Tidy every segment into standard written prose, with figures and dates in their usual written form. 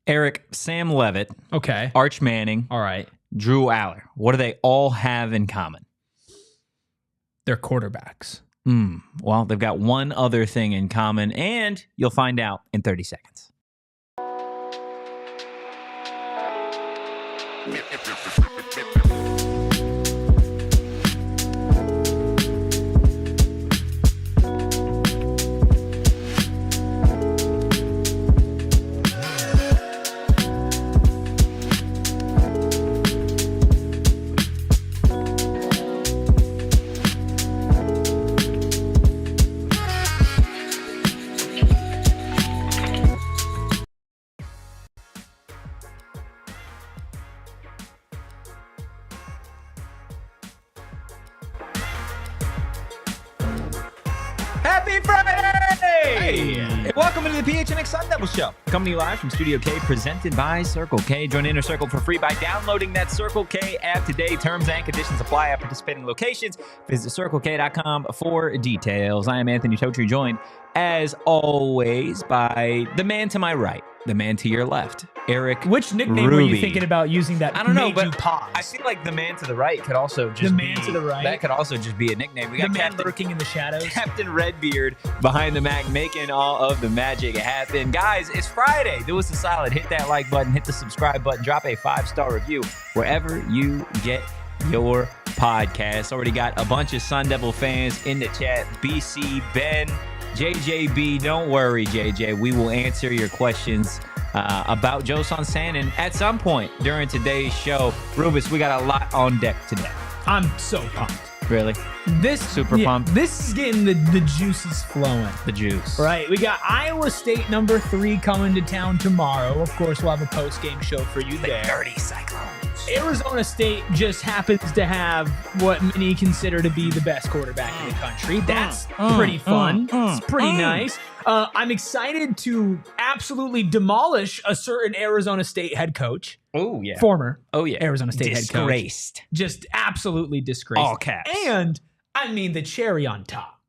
Erik, Sam Leavitt, Okay. Arch Manning, All right. Drew Aller. What do they all have in common? They're quarterbacks. Well, they've got one other thing in common, and you'll find out in 30 seconds. Happy Friday! Hey! Welcome into the PHNX Sun Devils Show. Coming to you live from Studio K, presented by Circle K. Join Inner Circle for free by downloading that Circle K app today. Terms and conditions apply at participating locations. Visit CircleK.com for details. I am Anthony Totri, joined, as always, by the man to my right, the man to your left, Erik. Which nickname were you thinking about using that I don't know, made but you pause? I feel like the man to the right could also just The man to the right? That could also just be a nickname. We the got man Captain lurking in the shadows. Captain Redbeard behind the Mac, making all of the magic happen. Guys, it's Friday. Do us a solid. Hit that like button, hit the subscribe button, drop a 5-star review wherever you get your podcast. Already got a bunch of Sun Devil fans in the chat. BC, Ben, JJB. Don't worry, JJ. We will answer your questions about Joson Sanon at some point during today's show. Rubus, we got a lot on deck today. I'm so pumped. Really? Super pumped. This is getting the juices flowing. The juice. Right. We got Iowa State number 3 coming to town tomorrow. Of course, we'll have a post-game show for you there. 30 Cyclones. Arizona State just happens to have what many consider to be the best quarterback in the country. That's pretty fun. It's pretty nice. I'm excited to absolutely demolish a certain Arizona State head coach. Oh, yeah. Former yeah. Arizona State head coach. Disgraced. Just absolutely disgraced. All caps. And, I mean, the cherry on top.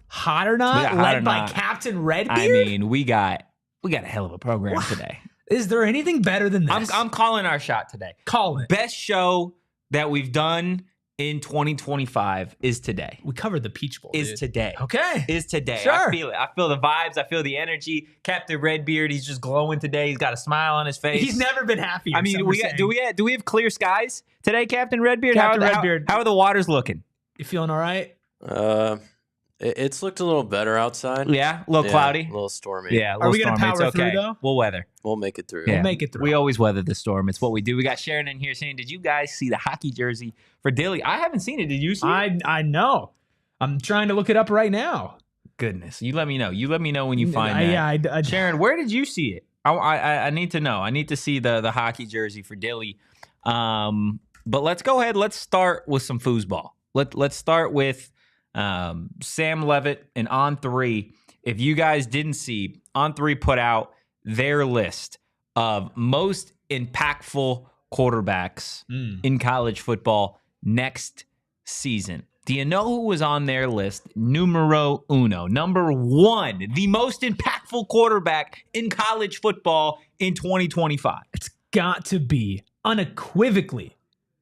Hot or not, led by Captain Redbeard? I mean, we got a hell of a program today. Is there anything better than this? I'm calling our shot today. Call it. Best show that we've done in 2025 is today. We covered the Peach Bowl. Is today. Okay. Is today. Sure. I feel it. I feel the vibes. I feel the energy. Captain Redbeard, he's just glowing today. He's got a smile on his face. He's never been happier. I mean, do we have clear skies today, Captain Redbeard? Captain Redbeard. How are the waters looking? You feeling all right? It's looked a little better outside. Yeah, a little cloudy. A little stormy. Yeah, a Are little we gonna stormy. power It's okay. through, though? We'll weather. We'll make it through. We'll make it through. We always weather the storm. It's what we do. We got Sharon in here saying, did you guys see the hockey jersey for Dilly? I haven't seen it. Did you see it? I know. I'm trying to look it up right now. Goodness. You let me know. You let me know when you find that. Yeah, I Sharon, where did you see it? I need to know. I need to see the hockey jersey for Dilly. But let's go ahead. Let's start with some foosball. Let's start with Sam Leavitt and On3. If you guys didn't see, On3 put out their list of most impactful quarterbacks in college football next season. Do you know who was on their list? Numero uno. Number 1, the most impactful quarterback in college football in 2025. It's got to be unequivocally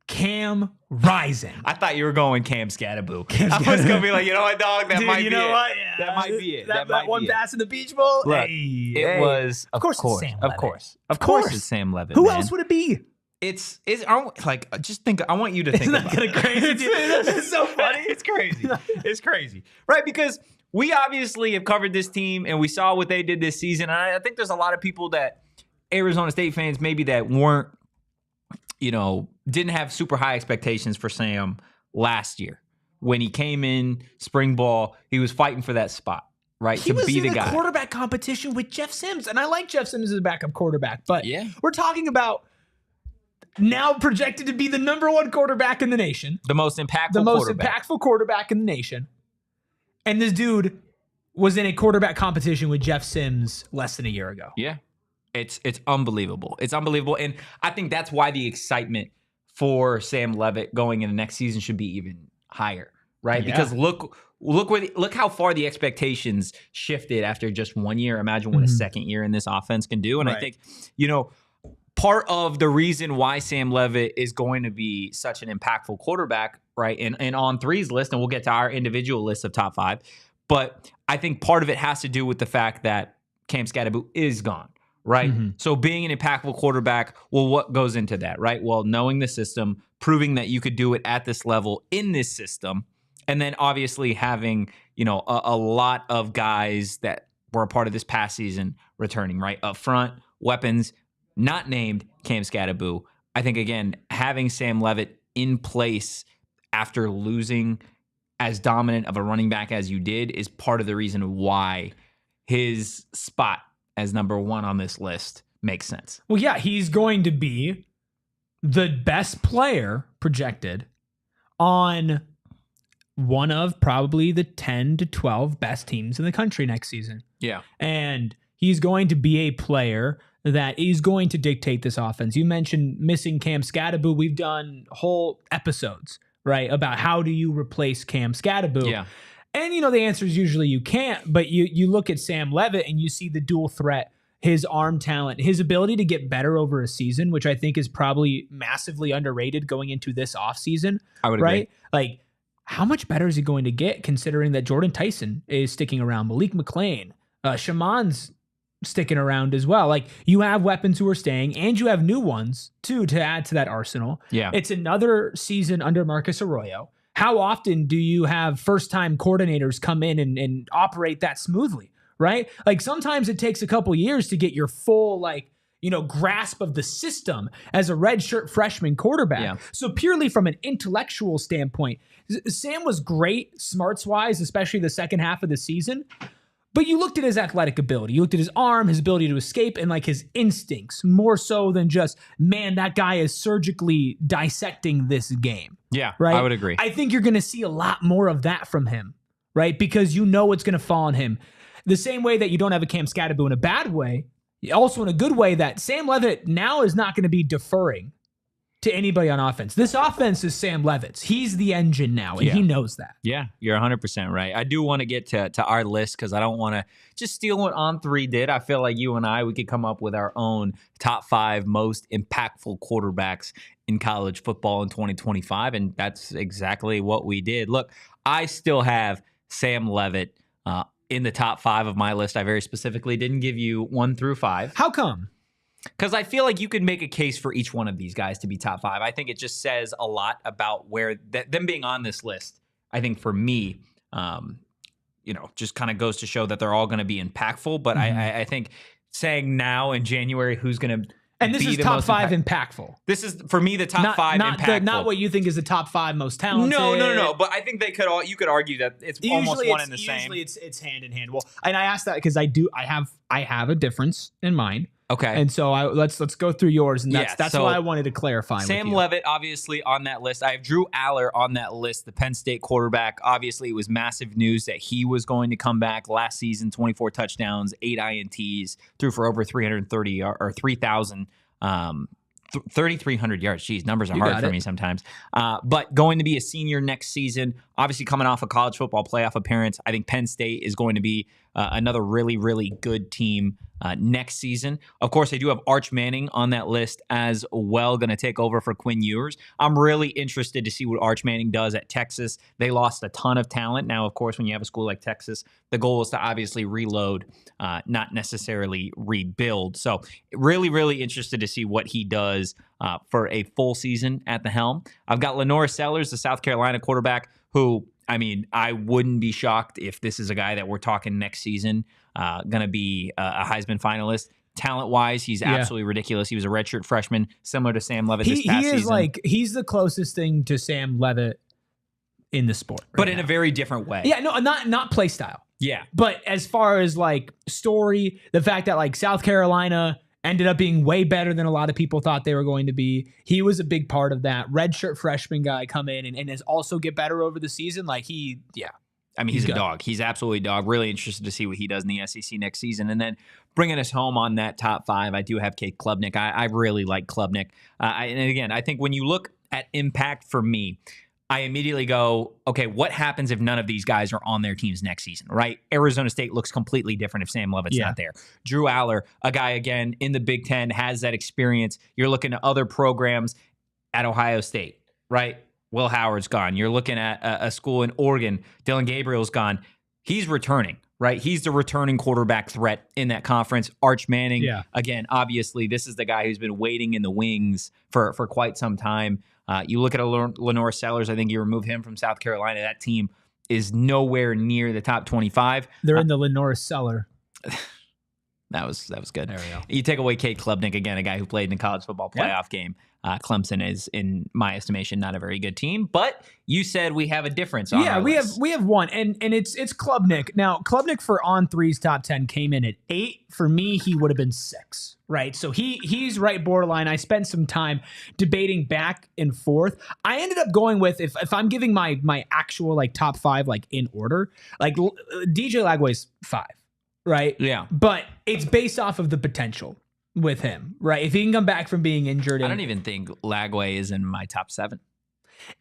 Cam Rising. I thought you were going Cam Scattaboo. I was going to be like, you know what, dog? That Dude, might you be know it. what? Yeah. That might be it. That might one be it. pass in the Beach Bowl? Look, Hey, it was, of course, it's Sam of Leavitt. course. Of course. It's Sam Leavitt. Who man. else would it be? It's like, just think, I want you to think Isn't about that it. crazy? It's so funny. It's crazy. It's crazy. Right? Because we obviously have covered this team and we saw what they did this season. And I think there's a lot of people that Arizona State fans maybe that weren't, didn't have super high expectations for Sam last year. When he came in spring ball, he was fighting for that spot, right? He to was be the in a guy. quarterback competition with Jeff Sims. And I like Jeff Sims as a backup quarterback. But Yeah. we're talking about now projected to be the number 1 quarterback in the nation. The most impactful The most quarterback. impactful quarterback in the nation. And this dude was in a quarterback competition with Jeff Sims less than a year ago. Yeah. It's unbelievable. It's unbelievable. And I think that's why the excitement for Sam Leavitt going into next season should be even higher, right? Yeah. Because look how far the expectations shifted after just 1 year. Imagine what a second year in this offense can do. And I think, part of the reason why Sam Leavitt is going to be such an impactful quarterback, right? And on three's list, and we'll get to our individual list of top 5, but I think part of it has to do with the fact that Cam Scadaboo is gone, right? So being an impactful quarterback, well, what goes into that, right? Well, knowing the system, proving that you could do it at this level in this system, and then obviously having, a lot of guys that were a part of this past season returning, right? Up front, weapons, not named Cam Scadaboo. I think, again, having Sam Leavitt in place after losing as dominant of a running back as you did is part of the reason why his spot as number 1 on this list makes sense. Well, yeah, he's going to be the best player projected on one of probably the 10 to 12 best teams in the country next season. Yeah. And he's going to be a player that is going to dictate this offense. You mentioned missing Cam Scadaboo. We've done whole episodes, right, about how do you replace Cam Scadaboo. Yeah. And, the answer is usually you can't, but you look at Sam Leavitt and you see the dual threat, his arm talent, his ability to get better over a season, which I think is probably massively underrated going into this offseason. I would right? agree. Like, how much better is he going to get considering that Jordan Tyson is sticking around, Malik McLean, Shaman's sticking around as well. Like, you have weapons who are staying, and you have new ones too to add to that arsenal. Yeah. It's another season under Marcus Arroyo. How often do you have first-time coordinators come in and operate that smoothly, right? Like, sometimes it takes a couple years to get your full, grasp of the system as a redshirt freshman quarterback. Yeah. So purely from an intellectual standpoint, Sam was great smarts-wise, especially the second half of the season. But you looked at his athletic ability. You looked at his arm, his ability to escape, and his instincts, more so than just, man, that guy is surgically dissecting this game. Yeah, right? I would agree. I think you're going to see a lot more of that from him, right? Because you know it's going to fall on him. The same way that you don't have a Cam Scadaboo in a bad way, also in a good way, that Sam Leavitt now is not going to be deferring to anybody on offense. This offense is Sam Leavitt's. He's the engine now, and he knows that. Yeah, you're 100% right. I do want to get to our list because I don't want to just steal what On3 did. I feel like you and we could come up with our own top 5 most impactful quarterbacks in college football in 2025, and that's exactly what we did. Look, I still have Sam Leavitt in the top 5 of my list. I very specifically didn't give you 1 through 5. How come? Because I feel like you could make a case for each one of these guys to be top 5. I think it just says a lot about where them being on this list. I think for me, just kind of goes to show that they're all going to be impactful. But I think saying now in January who's going to and this is top 5 impactful. This is for me the top 5 impactful. Not what you think is the top 5 most talented. No. But I think they could all. You could argue that it's almost one and the same. Usually it's hand in hand. Well, and I asked that because I have a difference in mind. Okay. And so let's go through yours, and that's so why I wanted to clarify. Sam with you. Leavitt, obviously on that list. I have Drew Aller on that list, the Penn State quarterback. Obviously, it was massive news that he was going to come back last season. 24 touchdowns, 8 INTs, threw for over 330 or 3,000. 3,300 yards. Jeez, numbers are hard for me sometimes. But going to be a senior next season, obviously coming off a college football playoff appearance. I think Penn State is going to be another really, really good team next season. Of course, I do have Arch Manning on that list as well, going to take over for Quinn Ewers. I'm really interested to see what Arch Manning does at Texas. They lost a ton of talent. Now, of course, when you have a school like Texas, the goal is to obviously reload, not necessarily rebuild. So really, really interested to see what he does for a full season at the helm. I've got Lenora Sellers, the South Carolina quarterback, who, I wouldn't be shocked if this is a guy that we're talking next season, going to be a Heisman finalist. Talent-wise, he's absolutely ridiculous. He was a redshirt freshman, similar to Sam Leavitt this past season. He's the closest thing to Sam Leavitt in the sport. But in a very different way. Yeah, no, not play style. Yeah. But as far as story, the fact that South Carolina ended up being way better than a lot of people thought they were going to be. He was a big part of that. Redshirt freshman guy come in and has also get better over the season. He's a dog. He's absolutely a dog. Really interested to see what he does in the SEC next season. And then bringing us home on that top 5, I do have Cade Klubnik. I really like Klubnik. And again, I think when you look at impact for me, I immediately go, okay, what happens if none of these guys are on their teams next season, right? Arizona State looks completely different if Sam Leavitt's not there. Drew Aller, a guy, again, in the Big Ten, has that experience. You're looking at other programs at Ohio State, right? Will Howard's gone. You're looking at a school in Oregon. Dylan Gabriel's gone. He's returning, right? He's the returning quarterback threat in that conference. Arch Manning, again, obviously, this is the guy who's been waiting in the wings for quite some time. You look at Lenore Sellers, I think you remove him from South Carolina. That team is nowhere near the top 25. They're in the Lenore cellar. That was good. There we go. You take away Cade Klubnik, again, a guy who played in the college football playoff game. Clemson is, in my estimation, not a very good team. But you said we have a difference on our list. we have one, and it's Klubnik. Now, Klubnik for On Three's top 10 came in at 8. For me, he would have been 6, right? So he's right borderline. I spent some time debating back and forth. I ended up going with, if I'm giving my actual like top 5 like in order, like DJ Lagway's 5, right? Yeah. But it's based off of the potential with him, right? If he can come back from being injured. I don't even think Lagway is in my top 7.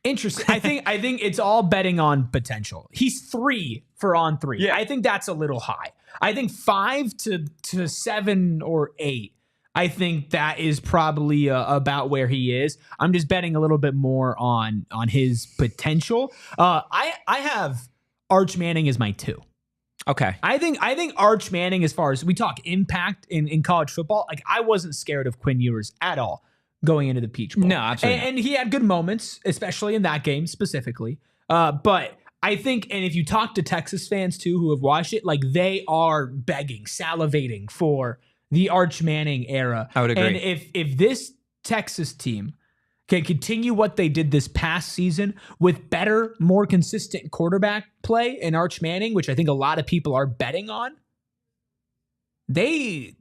Interesting. I think it's all betting on potential. He's 3 for On Three. Yeah. I think that's a little high. I think 5 to 7 or 8. I think that is probably about where he is. I'm just betting a little bit more on his potential. I have Arch Manning as my 2. Okay. I think Arch Manning, as far as we talk impact in college football, like I wasn't scared of Quinn Ewers at all going into the Peach Bowl. No, absolutely. And he had good moments, especially in that game specifically. But I think, and if you talk to Texas fans too who have watched it, like they are begging, salivating for the Arch Manning era. I would agree. And if this Texas team can continue what they did this past season with better, more consistent quarterback play in Arch Manning, which I think a lot of people are betting on, they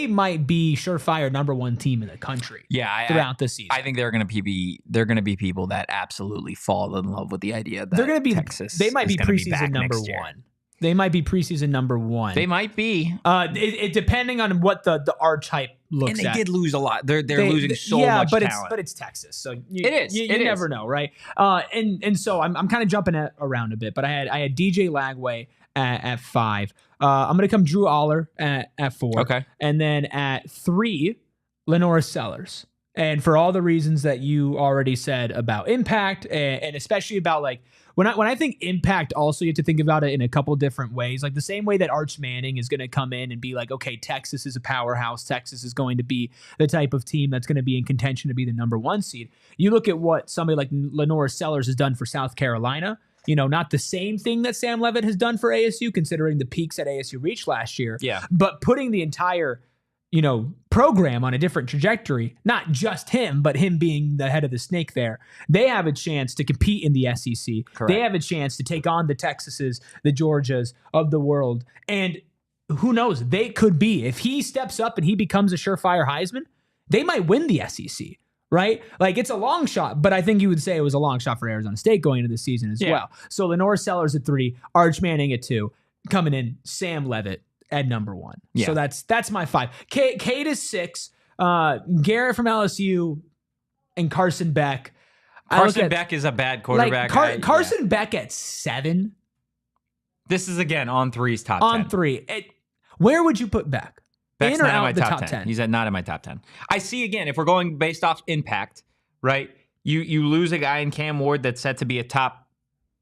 might be surefire number 1 team in the country. Throughout the season, I think they're going to be people that absolutely fall in love with the idea that they're going to be Texas. They might be preseason number 1. They might be preseason number 1. They might be. It depending on what the Arch hype looks at. And they did lose a lot. They're losing so much talent. But it's Texas, so it is. You never know, right? And so I'm kind of jumping around a bit, but I had DJ Lagway at 5. I'm gonna come Drew Aller at 4. Okay, and then at 3, Lenore Sellers. And for all the reasons that you already said about impact, and especially about like when I think impact, also you have to think about it in a couple different ways. Like the same way that Arch Manning is going to come in and be like, okay, Texas is a powerhouse. Texas is going to be the type of team that's going to be in contention to be the number 1 seed. You look at what somebody like Lenore Sellers has done for South Carolina. You know, not the same thing that Sam Leavitt has done for ASU, considering the peaks that ASU reached last year. Yeah, but putting the entire program on a different trajectory, not just him, but him being the head of the snake there. They have a chance to compete in the SEC. Correct. They have a chance to take on the Texases, the Georgias of the world. And who knows, they could be, if he steps up and he becomes a surefire Heisman, they might win the SEC, right? Like it's a long shot, but I think you would say it was a long shot for Arizona State going into the season as well. So Lenore Sellers at 3, Arch Manning at 2, coming in Sam Leavitt at number 1. Yeah. So that's my 5. Cade is 6. Garrett from LSU and Carson Beck. Carson Beck is a bad quarterback. Like Carson Beck at 7. This is again On Three's top 10. On 3. Where would you put Beck? Beck's in or not in out my the top 10? 10. He's not in my top 10. I see, again, if we're going based off impact, right? You lose a guy in Cam Ward that's set to be a top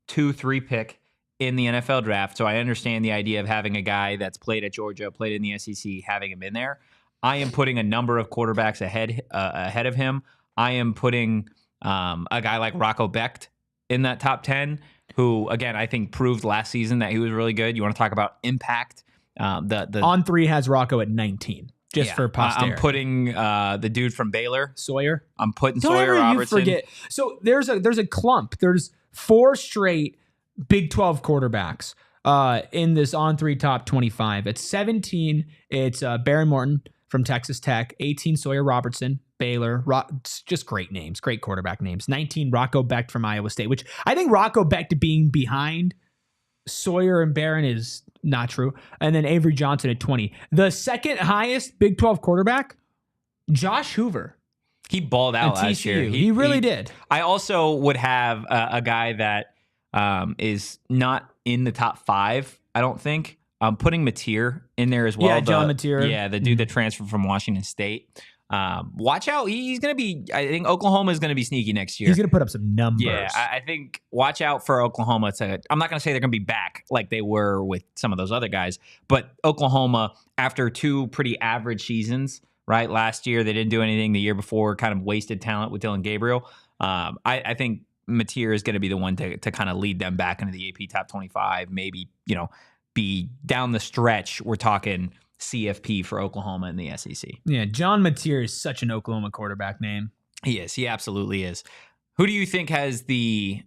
2-3 pick in the NFL draft. So I understand the idea of having a guy that's played at Georgia, played in the SEC, having him in there. I am putting a number of quarterbacks ahead of him. I am putting a guy like Rocco Becht in that top 10, who, again, I think proved last season that he was really good. You want to talk about impact? The On 3 has Rocco at 19, just for posterity. I'm putting the dude from Baylor, Sawyer. I'm putting Don't Sawyer ever Robertson. You forget. So there's a clump. There's 4 straight Big 12 quarterbacks in this On 3 top 25. At 17, it's Barry Morton from Texas Tech. 18, Sawyer Robertson, Baylor. Just great names, great quarterback names. 19, Rocco Becht from Iowa State, which I think Rocco Becht being behind Sawyer and Barron is not true. And then Avery Johnson at 20. The second highest Big 12 quarterback, Josh Hoover. He balled out at last TCU. year. He really did. I also would have a guy that is not in the top 5, I don't think. I'm putting Mateer in there as well. Yeah, John Mateer. Yeah, the dude that transferred from Washington State. Watch out. He's going to be, I think Oklahoma is going to be sneaky next year. He's going to put up some numbers. Yeah, I think watch out for Oklahoma. I'm not going to say they're going to be back like they were with some of those other guys, but Oklahoma, after 2 pretty average seasons, right? Last year, they didn't do anything. The year before, kind of wasted talent with Dylan Gabriel. I think Mateer is going to be the one to kind of lead them back into the AP top 25, maybe, be down the stretch. We're talking CFP for Oklahoma in the SEC. Yeah, John Mateer is such an Oklahoma quarterback name. He is. He absolutely is. Who do you think has the,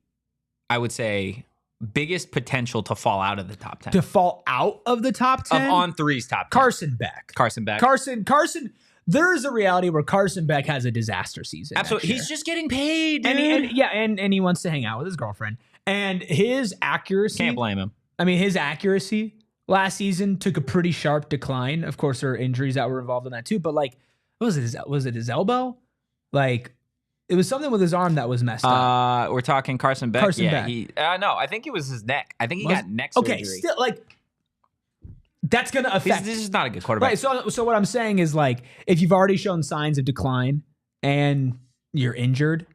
I would say, biggest potential to fall out of the top 10? To fall out of the top 10? Of On Three's top 10. Carson Beck. Carson. There is a reality where Carson Beck has a disaster season. Absolutely. He's just getting paid. And he wants to hang out with his girlfriend. And his accuracy. Can't blame him. I mean, his accuracy last season took a pretty sharp decline. Of course, there are injuries that were involved in that too. But what was it? Was it his elbow? It was something with his arm that was messed up. We're talking Carson Beck. Beck. No, I think it was his neck. I think he got neck surgery. Okay, still that's going to affect. This is not a good quarterback. Right. So what I'm saying is if you've already shown signs of decline and you're injured,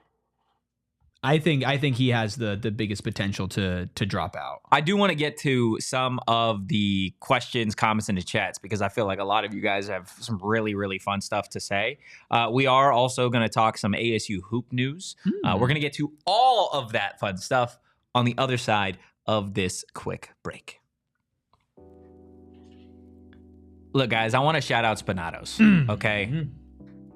I think he has the biggest potential to drop out. I do want to get to some of the questions, comments in the chats because I feel like a lot of you guys have some really, really fun stuff to say. We are also going to talk some ASU hoop news. We're going to get to all of that fun stuff on the other side of this quick break. Look, guys, I want to shout out Spinatos, okay?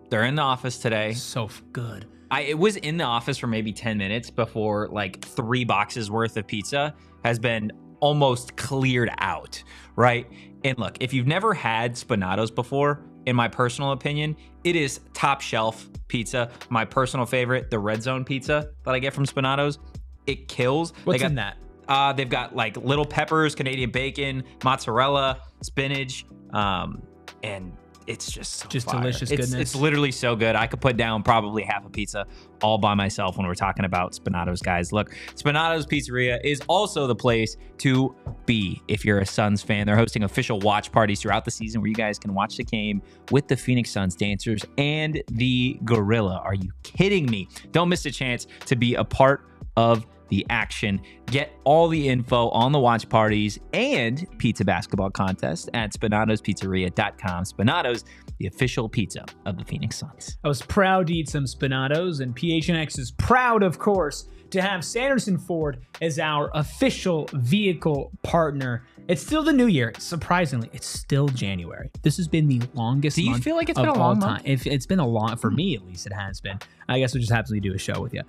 They're in the office today. So good. It was in the office for maybe 10 minutes before 3 boxes worth of pizza has been almost cleared out, right? And look, if you've never had Spinatos before, in my personal opinion, it is top shelf pizza. My personal favorite, the Red Zone pizza that I get from Spinatos, it kills. What's in that? They've got little peppers, Canadian bacon, mozzarella, spinach, and it's just so fire. Delicious goodness. It's literally so good. I could put down probably half a pizza all by myself when we're talking about Spinatos, guys. Look, Spinatos Pizzeria is also the place to be if you're a Suns fan. They're hosting official watch parties throughout the season where you guys can watch the game with the Phoenix Suns dancers and the Gorilla. Are you kidding me? Don't miss a chance to be a part of the action. Get all the info on the watch parties and pizza basketball contest at SpanatosPizzeria.com. Spinatos, the official pizza of the Phoenix Suns. I was proud to eat some Spinatos, and PHNX is proud, of course, to have Sanderson Ford as our official vehicle partner. It's still the new year. Surprisingly, it's still January. This has been the longest month. Do you feel like it's of been a all long time. month? If it's been a long, for me at least, it has been. I guess we'll just happily do a show with you.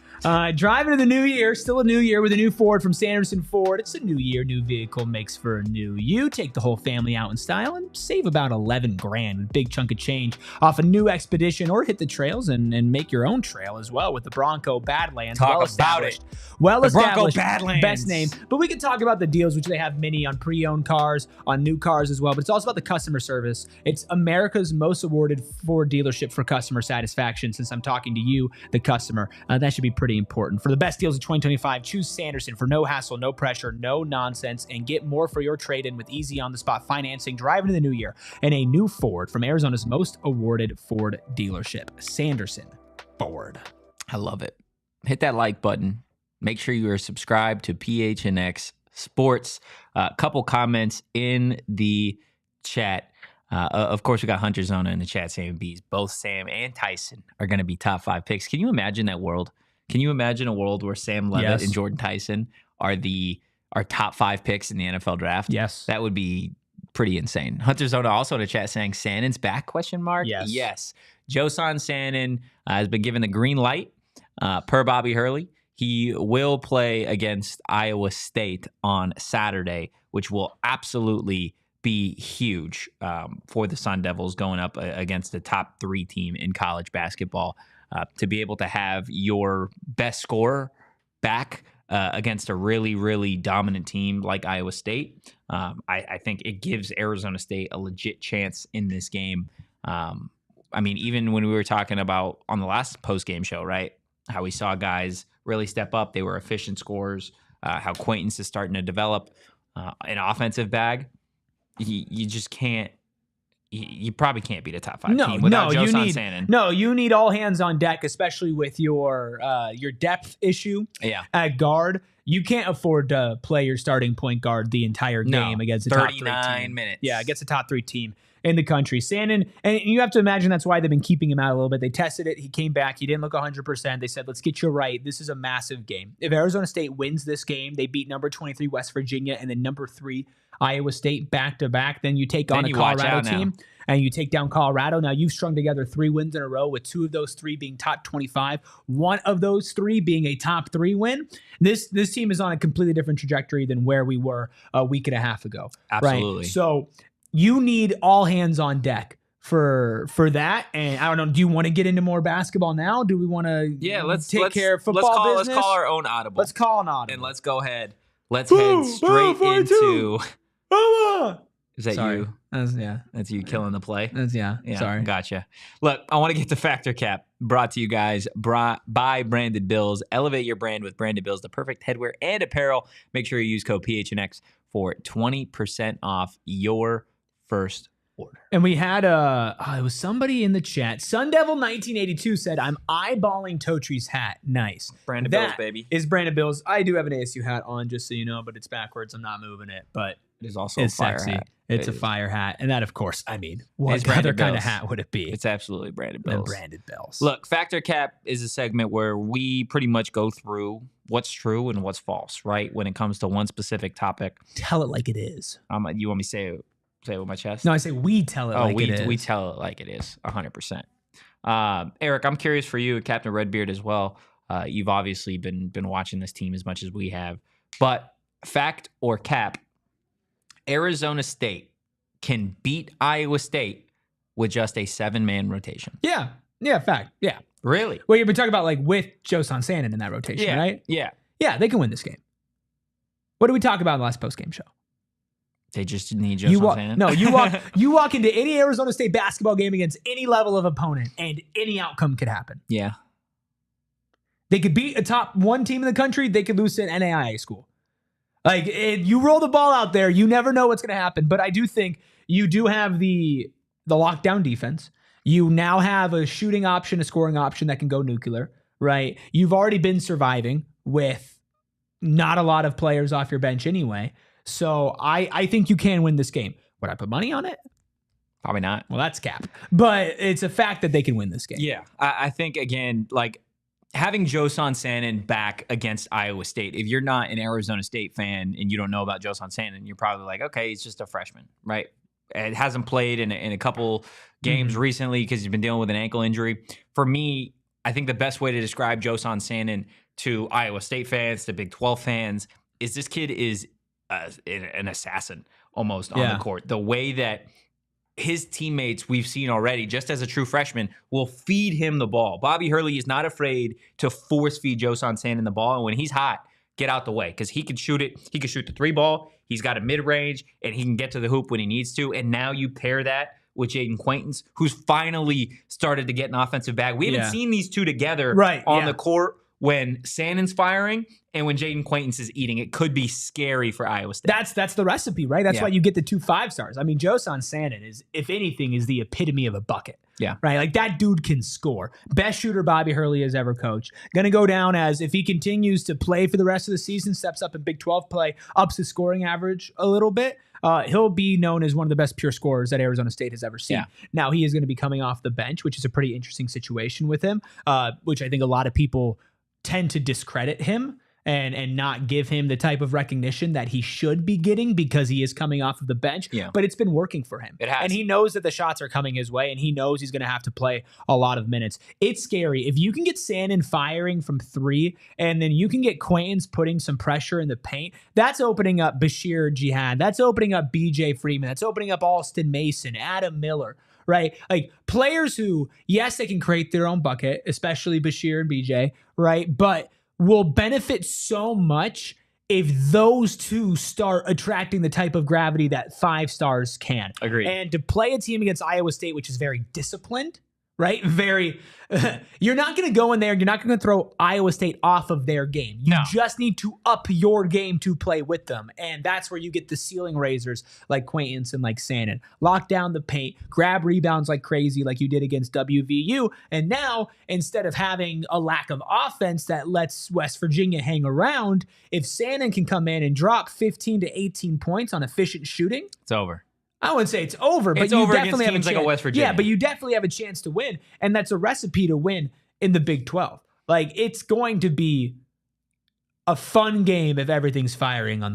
Driving to the new year, still a new year with a new Ford from Sanderson Ford. It's a new year, new vehicle makes for a new you. Take the whole family out in style and save about $11,000 with a big chunk of change off a new Expedition, or hit the trails and make your own trail as well with the Bronco Badlands. Talk about it. Well The Bronco established, Badlands. best name. But we can talk about the deals, which they have many on pre-owned cars, on new cars as well. But it's also about the customer service. It's America's most awarded Ford dealership for customer satisfaction. Since I'm talking to you, the customer, that should be pretty important. For the best deals of 2025, choose Sanderson for no hassle, no pressure, no nonsense, and get more for your trade-in with easy on-the-spot financing. Drive into the new year in a new Ford from Arizona's most awarded Ford dealership, Sanderson Ford. I love it. Hit that like button. Make sure you are subscribed to PHNX Sports. A couple comments in the chat. Of course, we got Hunter Zona in the chat saying Bees. Both Sam and Tyson are going to be top 5 picks. Can you imagine that world? Can you imagine a world where Sam Leavitt and Jordan Tyson are top 5 picks in the NFL draft? Yes. That would be pretty insane. Hunter Zona also in the chat saying Sanon's back, ? Yes. Joson Sanon has been given the green light per Bobby Hurley. He will play against Iowa State on Saturday, which will absolutely be huge for the Sun Devils going up against the top 3 team in college basketball. To be able to have your best scorer back against a really, really dominant team like Iowa State, I think it gives Arizona State a legit chance in this game. I mean, even when we were talking about on the last post-game show, right, how we saw guys really step up. They were efficient scorers, how Quaintance is starting to develop an offensive bag. You just can't. You probably can't beat a top 5 team without Joson Sanon. No, you need all hands on deck, especially with your depth issue at guard. You can't afford to play your starting point guard the entire game against a top 3 team. 39 minutes. Yeah, against a top 3 team in the country. Sanon, and you have to imagine that's why they've been keeping him out a little bit. They tested it. He came back. He didn't look 100%. They said, let's get you right. This is a massive game. If Arizona State wins this game, they beat number 23 West Virginia and then number 3 Iowa State back-to-back. Then you take on a Colorado team and you take down Colorado. Now you've strung together 3 wins in a row, with 2 of those 3 being top 25, 1 of those 3 being a top 3 win. This team is on a completely different trajectory than where we were a week and a half ago. Absolutely. Right? So you need all hands on deck for that. And I don't know, do you want to get into more basketball now? Do we want to take care of football business? Let's call our own audible. Let's call an audible. And let's go ahead. Let's head straight into... Is that you? That's you killing the play? Sorry. Gotcha. Look, I want to get to Factor Cap, brought to you guys by Branded Bills. Elevate your brand with Branded Bills, the perfect headwear and apparel. Make sure you use code PHNX for 20% off your first order. And we had it was somebody in the chat. Sun Devil 1982 said, I'm eyeballing Totri's hat. Nice. Branded Bills, baby. Is Branded Bills. I do have an ASU hat on, just so you know, but it's backwards. I'm not moving it, but it is also a fire sexy. Hat. It's a fire hat. And that, of course, I mean, what other kind of hat would it be? It's absolutely Branded Bills. Branded Bills. Look, Factor Cap is a segment where we pretty much go through what's true and what's false, right? When it comes to one specific topic. Tell it like it is. You want me to say it with my chest? No, I say we tell it like it is. We tell it like it is, 100%. Erik, I'm curious for you, Captain Redbeard as well. You've obviously been watching this team as much as we have. But fact or cap, Arizona State can beat Iowa State with just a 7-man rotation. Yeah, fact. Yeah. Really? Well, you've been talking about like with Joson Sanon in that rotation, right? Yeah. Yeah, they can win this game. What did we talk about in the last post-game show? They just need Joson Sanon? No, you walk into any Arizona State basketball game against any level of opponent, and any outcome could happen. Yeah. They could beat a top 1 team in the country. They could lose to an NAIA school. Like, you roll the ball out there, you never know what's going to happen. But I do think you do have the lockdown defense. You now have a shooting option, a scoring option that can go nuclear, right? You've already been surviving with not a lot of players off your bench anyway. So I think you can win this game. Would I put money on it? Probably not. Well, that's cap. But it's a fact that they can win this game. Yeah. I think, again, like, having Joson Sanon back against Iowa State, if you're not an Arizona State fan and you don't know about Joson Sanon, you're probably like, okay, he's just a freshman, right? It hasn't played in a couple games recently because he's been dealing with an ankle injury. For me, I think the best way to describe Joson Sanon to Iowa State fans, to Big 12 fans, is this kid is an assassin almost on the court. The way that his teammates we've seen already, just as a true freshman, will feed him the ball. Bobby Hurley is not afraid to force feed Joson Sanon the ball. And when he's hot, get out the way, because he can shoot it. He can shoot the 3 ball. He's got a mid-range, and he can get to the hoop when he needs to. And now you pair that with Jayden Quaintance, who's finally started to get an offensive bag. We haven't seen these two together on the court when Sanon's firing and when Jayden Quaintance is eating. It could be scary for Iowa State. That's the recipe, right? That's why you get the 2 5-stars. I mean, Joson Sanon is, if anything, is the epitome of a bucket. Yeah. Right? Like, that dude can score. Best shooter Bobby Hurley has ever coached. Gonna go down as, if he continues to play for the rest of the season, steps up in Big 12 play, ups his scoring average a little bit, he'll be known as one of the best pure scorers that Arizona State has ever seen. Yeah. Now, he is going to be coming off the bench, which is a pretty interesting situation with him, which I think a lot of people tend to discredit him and not give him the type of recognition that he should be getting because he is coming off of the bench. Yeah. But it's been working for him. It has. And he knows that the shots are coming his way, and he knows he's going to have to play a lot of minutes. It's scary. If you can get Sanon firing from 3, and then you can get Quaintance putting some pressure in the paint, that's opening up Bashir Jihad. That's opening up BJ Freeman. That's opening up Alston Mason, Adam Miller. Right? Like, players who, yes, they can create their own bucket, especially Bashir and BJ, right? But will benefit so much if those 2 start attracting the type of gravity that 5 stars can. Agreed. And to play a team against Iowa State, which is very disciplined, right? Very. You're not going to go in there. You're not going to throw Iowa State off of their game. You just need to up your game to play with them. And that's where you get the ceiling raisers like Quaintance and like Sanon. Lock down the paint, grab rebounds like crazy like you did against WVU. And now, instead of having a lack of offense that lets West Virginia hang around, if Sanon can come in and drop 15 to 18 points on efficient shooting, it's over. I wouldn't say it's over, but it's you over definitely have a teams chance. like a West Virginia. Yeah, but you definitely have a chance to win, and that's a recipe to win in the Big 12. Like, it's going to be a fun game if everything's firing on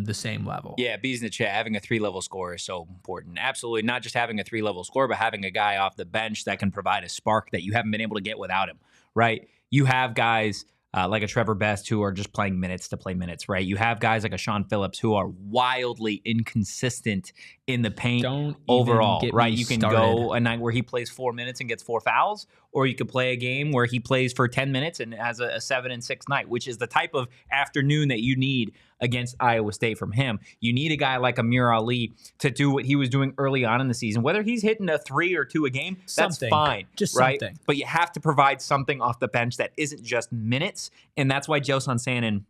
the same level. Yeah, B's in the chat. Having a 3-level score is so important. Absolutely, not just having a 3-level score, but having a guy off the bench that can provide a spark that you haven't been able to get without him. Right? You have guys like a Trevor Best who are just playing minutes to play minutes, right? You have guys like a Sean Phillips who are wildly inconsistent in the paint overall, right? You can go a night where he plays 4 minutes and gets 4 fouls, or you could play a game where he plays for 10 minutes and has a 7 and 6 night, which is the type of afternoon that you need against Iowa State from him. You need a guy like Amir Ali to do what he was doing early on in the season. Whether he's hitting a 3 or 2 a game, that's fine. Just right? something. But you have to provide something off the bench that isn't just minutes. And that's why Joson Sanon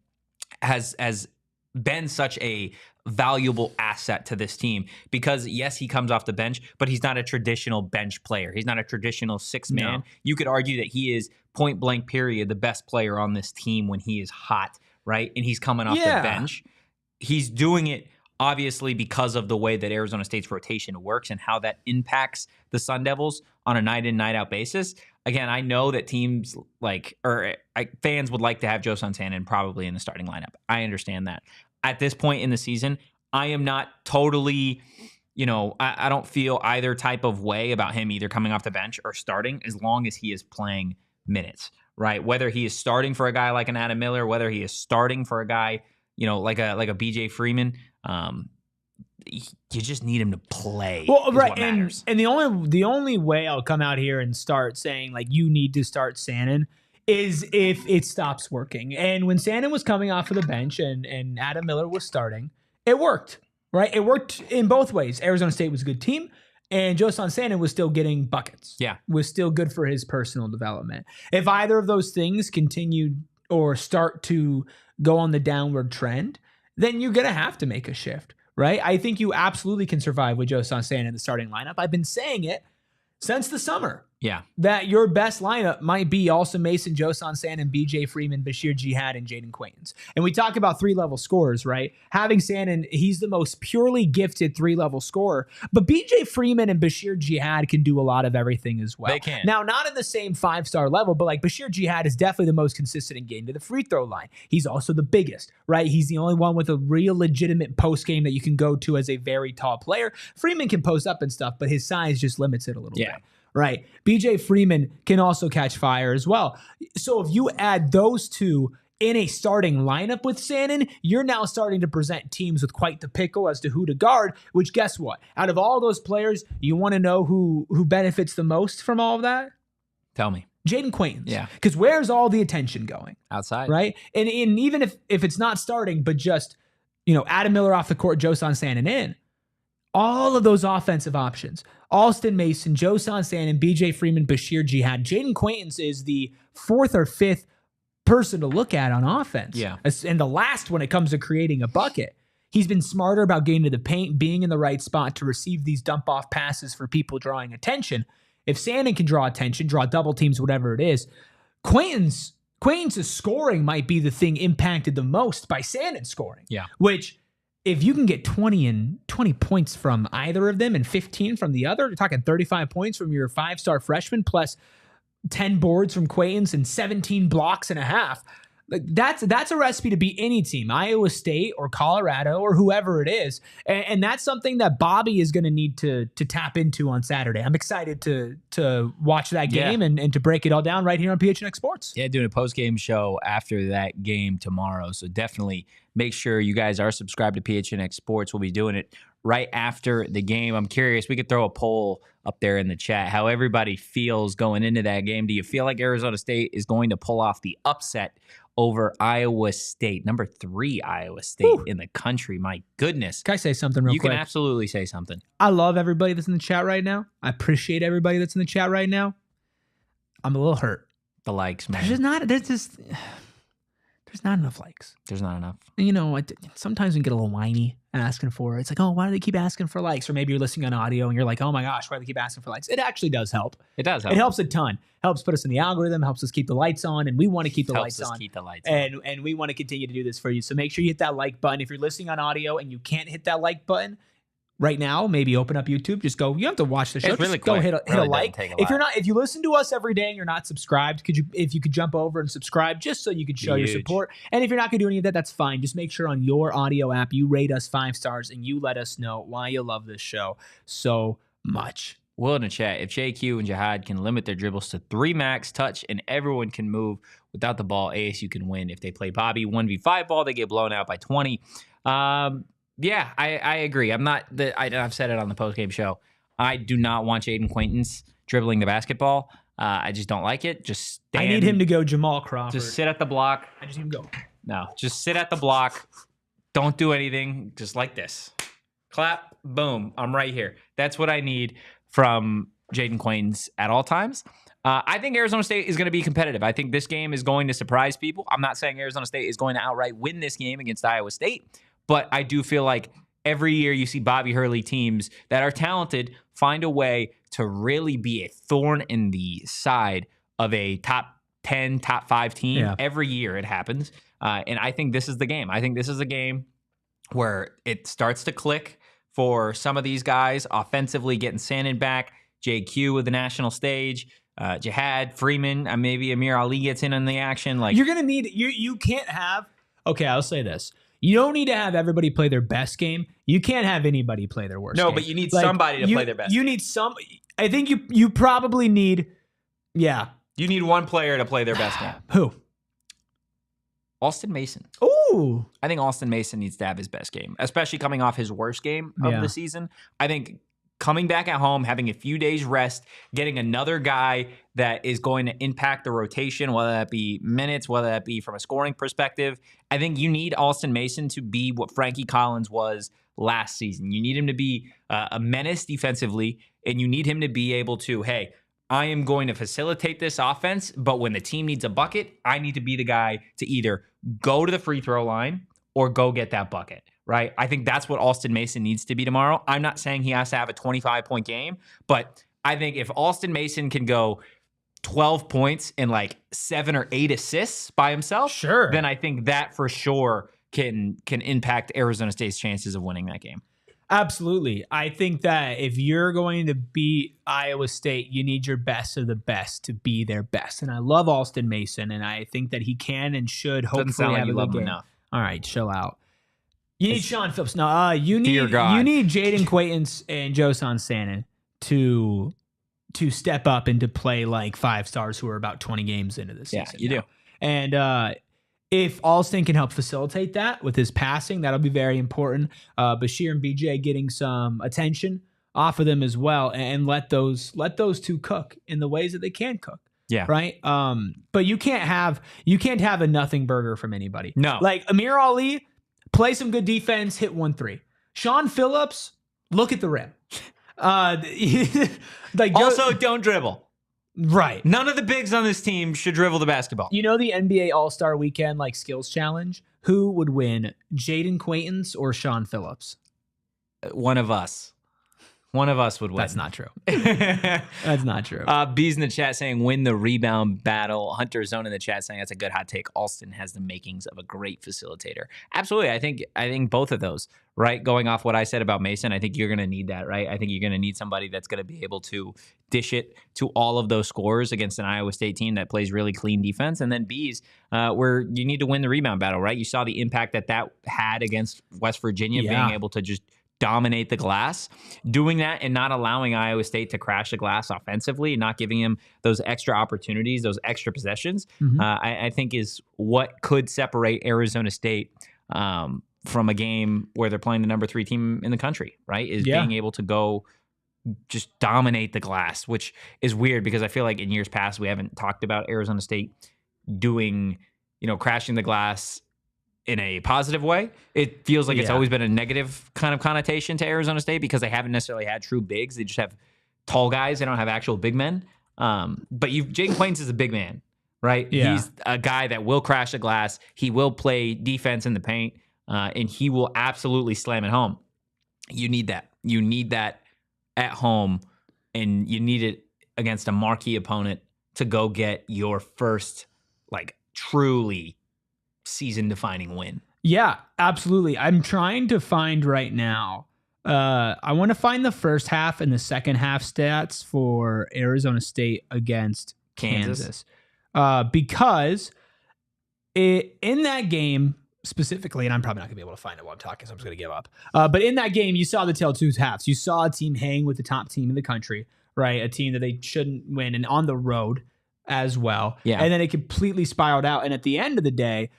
has been such a valuable asset to this team, because yes, he comes off the bench, but he's not a traditional bench player. He's not a traditional 6-man. No. You could argue that he is point blank period the best player on this team when he is hot, right? And he's coming off the bench. He's doing it obviously because of the way that Arizona State's rotation works and how that impacts the Sun Devils on a night in, night out basis. Again, I know that teams fans would like to have Joson Sanon probably in the starting lineup. I understand that. At this point in the season, I am not totally, I don't feel either type of way about him either coming off the bench or starting, as long as he is playing minutes, right? Whether he is starting for a guy like an Adam Miller, whether he is starting for a guy, like a BJ Freeman, you just need him to play. Well, right, and the only way I'll come out here and start saying like you need to start Sanon is if it stops working. And when Sanon was coming off of the bench and Adam Miller was starting, it worked, right? It worked in both ways. Arizona State was a good team, and Joson Sanon was still getting buckets. Yeah. Was still good for his personal development. If either of those things continued or start to go on the downward trend, then you're going to have to make a shift, right? I think you absolutely can survive with Joson Sanon in the starting lineup. I've been saying it since the summer. Yeah. That your best lineup might be Alston Mason, Joson Sanon, BJ Freeman, Bashir Jihad, and Jayden Quaintance. And we talk about 3-level scorers, right? Having Sanon, he's the most purely gifted 3-level scorer. But BJ Freeman and Bashir Jihad can do a lot of everything as well. They can. Now, not in the same 5-star level, but like Bashir Jihad is definitely the most consistent in getting to the free throw line. He's also the biggest, right? He's the only one with a real legitimate post game that you can go to as a very tall player. Freeman can post up and stuff, but his size just limits it a little bit. Right. BJ Freeman can also catch fire as well. So if you add those two in a starting lineup with Sanon, you're now starting to present teams with quite the pickle as to who to guard, which guess what? Out of all those players, you want to know who benefits the most from all of that? Tell me. Jayden Quaintance. Yeah. Because where's all the attention going? Outside. Right? And even if it's not starting, but just, Adam Miller off the court, Joson Sanon in, all of those offensive options, Alston Mason, Joson Sanon, BJ Freeman, Bashir Jihad, Jayden Quaintance is the 4th or 5th person to look at on offense. Yeah. And the last when it comes to creating a bucket. He's been smarter about getting to the paint, being in the right spot to receive these dump-off passes for people drawing attention. If Sanon can draw attention, draw double teams, whatever it is, Quaintance's scoring might be the thing impacted the most by Sanon scoring. Yeah. Which, if you can get 20 points from either of them and 15 from the other, you're talking 35 points from your 5-star freshman plus 10 boards from Quaintance and 17 blocks and a half. That's a recipe to beat any team, Iowa State or Colorado or whoever it is. And that's something that Bobby is going to need to tap into on Saturday. I'm excited to watch that game and to break it all down right here on PHNX Sports. Yeah, doing a post-game show after that game tomorrow. So definitely make sure you guys are subscribed to PHNX Sports. We'll be doing it right after the game. I'm curious, we could throw a poll up there in the chat, how everybody feels going into that game. Do you feel like Arizona State is going to pull off the upset over Iowa State, number 3 Iowa State in the country? My goodness. Can I say something real quick? You can absolutely say something. I love everybody that's in the chat right now. I appreciate everybody that's in the chat right now. I'm a little hurt. The likes, man. There's not enough likes. There's not enough. You know, sometimes we get a little whiny asking for it. It's like, oh, why do they keep asking for likes? Or maybe you're listening on audio and you're like, oh my gosh, why do they keep asking for likes? It actually does help. It does help. It helps a ton. Helps put us in the algorithm, helps us keep the lights on, and we want to keep the lights on. Keep the lights on. And we want to continue to do this for you. So make sure you hit that like button. If you're listening on audio and you can't hit that like button right now, maybe open up YouTube. Just go. You have to watch the show. It's really just go quick. hit a like. If you listen to us every day and you're not subscribed, if you could jump over and subscribe just so you could show your support. And if you're not gonna do any of that, that's fine. Just make sure on your audio app you rate us 5 stars and you let us know why you love this show so much. Will in the chat, if JQ and Jihad can limit their dribbles to 3 max touch and everyone can move without the ball, ASU can win. If they play Bobby 1v5 ball, they get blown out by 20. Yeah, I agree. I've said it on the postgame show. I do not want Jayden Quaintance dribbling the basketball. I just don't like it. I need him to go Jamal Crawford. Just sit at the block. I just need him to go. No, just sit at the block. Don't do anything. Just like this. Clap, boom. I'm right here. That's what I need from Jayden Quaintance at all times. I think Arizona State is going to be competitive. I think this game is going to surprise people. I'm not saying Arizona State is going to outright win this game against Iowa State, but I do feel like every year you see Bobby Hurley teams that are talented find a way to really be a thorn in the side of a top 10, top 5 team. Yeah. Every year it happens. And I think this is the game. I think this is a game where it starts to click for some of these guys offensively, getting Sanon back, JQ with the national stage, Jihad, Freeman, maybe Amir Ali gets in on the action. Like you're gonna need you can't have. Okay, I'll say this: you don't need to have everybody play their best game. You can't have anybody play their worst. No, game. But you need somebody to play their best. You need some. I think you probably need. Yeah, you need one player to play their best game. Who? Austin Mason. Ooh. I think Austin Mason needs to have his best game, especially coming off his worst game of the season. I think coming back at home, having a few days rest, getting another guy that is going to impact the rotation, whether that be minutes, whether that be from a scoring perspective. I think you need Austin Mason to be what Frankie Collins was last season. You need him to be a menace defensively, and you need him to be able to, hey, I am going to facilitate this offense, but when the team needs a bucket, I need to be the guy to either go to the free throw line or go get that bucket, right? I think that's what Austin Mason needs to be tomorrow. I'm not saying he has to have a 25-point game, but I think if Austin Mason can go 12 points and like 7 or 8 assists by himself, sure, then I think that for sure can impact Arizona State's chances of winning that game. Absolutely. I think that if you're going to beat Iowa State, you need your best of the best to be their best. And I love Austin Mason, and I think that he can and should hopefully have a good game. Enough. All right, chill out. You need Sean Phillips. No, you need Jayden Quaintance and Joson Sanon to step up and to play like 5 stars who are about 20 games into the season. Yeah, you do. And if Alston can help facilitate that with his passing, that'll be very important. Bashir and BJ getting some attention off of them as well, and let those 2 cook in the ways that they can cook. Yeah. Right. But you can't have a nothing burger from anybody. No. Like Amir Ali, play some good defense, hit 1 3. Sean Phillips, look at the rim. Also, don't dribble. Right. None of the bigs on this team should dribble the basketball. You know the NBA All-Star Weekend skills challenge? Who would win, Jayden Quaintance or Sean Phillips? One of us. One of us would win. That's not true. That's not true. B's in the chat saying win the rebound battle. Hunter Zone in the chat saying that's a good hot take. Alston has the makings of a great facilitator. Absolutely. I think both of those, right? Going off what I said about Mason, I think you're going to need that, right? I think you're going to need somebody that's going to be able to dish it to all of those scores against an Iowa State team that plays really clean defense. And then B's, where you need to win the rebound battle, right? You saw the impact that had against West Virginia, being able to just dominate the glass. Doing that and not allowing Iowa State to crash the glass offensively, not giving him those extra opportunities, those extra possessions, I think is what could separate Arizona State from a game where they're playing the number 3 team in the country, right? Is being able to go just dominate the glass, which is weird because I feel like in years past we haven't talked about Arizona State doing, crashing the glass in a positive way. It feels like it's always been a negative kind of connotation to Arizona State because they haven't necessarily had true bigs. They just have tall guys. They don't have actual big men. But Jayden Quains is a big man, right? Yeah. He's a guy that will crash the glass. He will play defense in the paint, and he will absolutely slam it home. You need that. You need that at home, and you need it against a marquee opponent to go get your first, like, truly season-defining win. Yeah, absolutely. I'm trying to find right now. I want to find the first half and the second half stats for Arizona State against Kansas. Because in that game specifically, and I'm probably not going to be able to find it while I'm talking, so I'm just going to give up. But in that game, you saw the tale two halves. You saw a team hang with the top team in the country, right? A team that they shouldn't win, and on the road as well. Yeah. And then it completely spiraled out. And at the end of the day,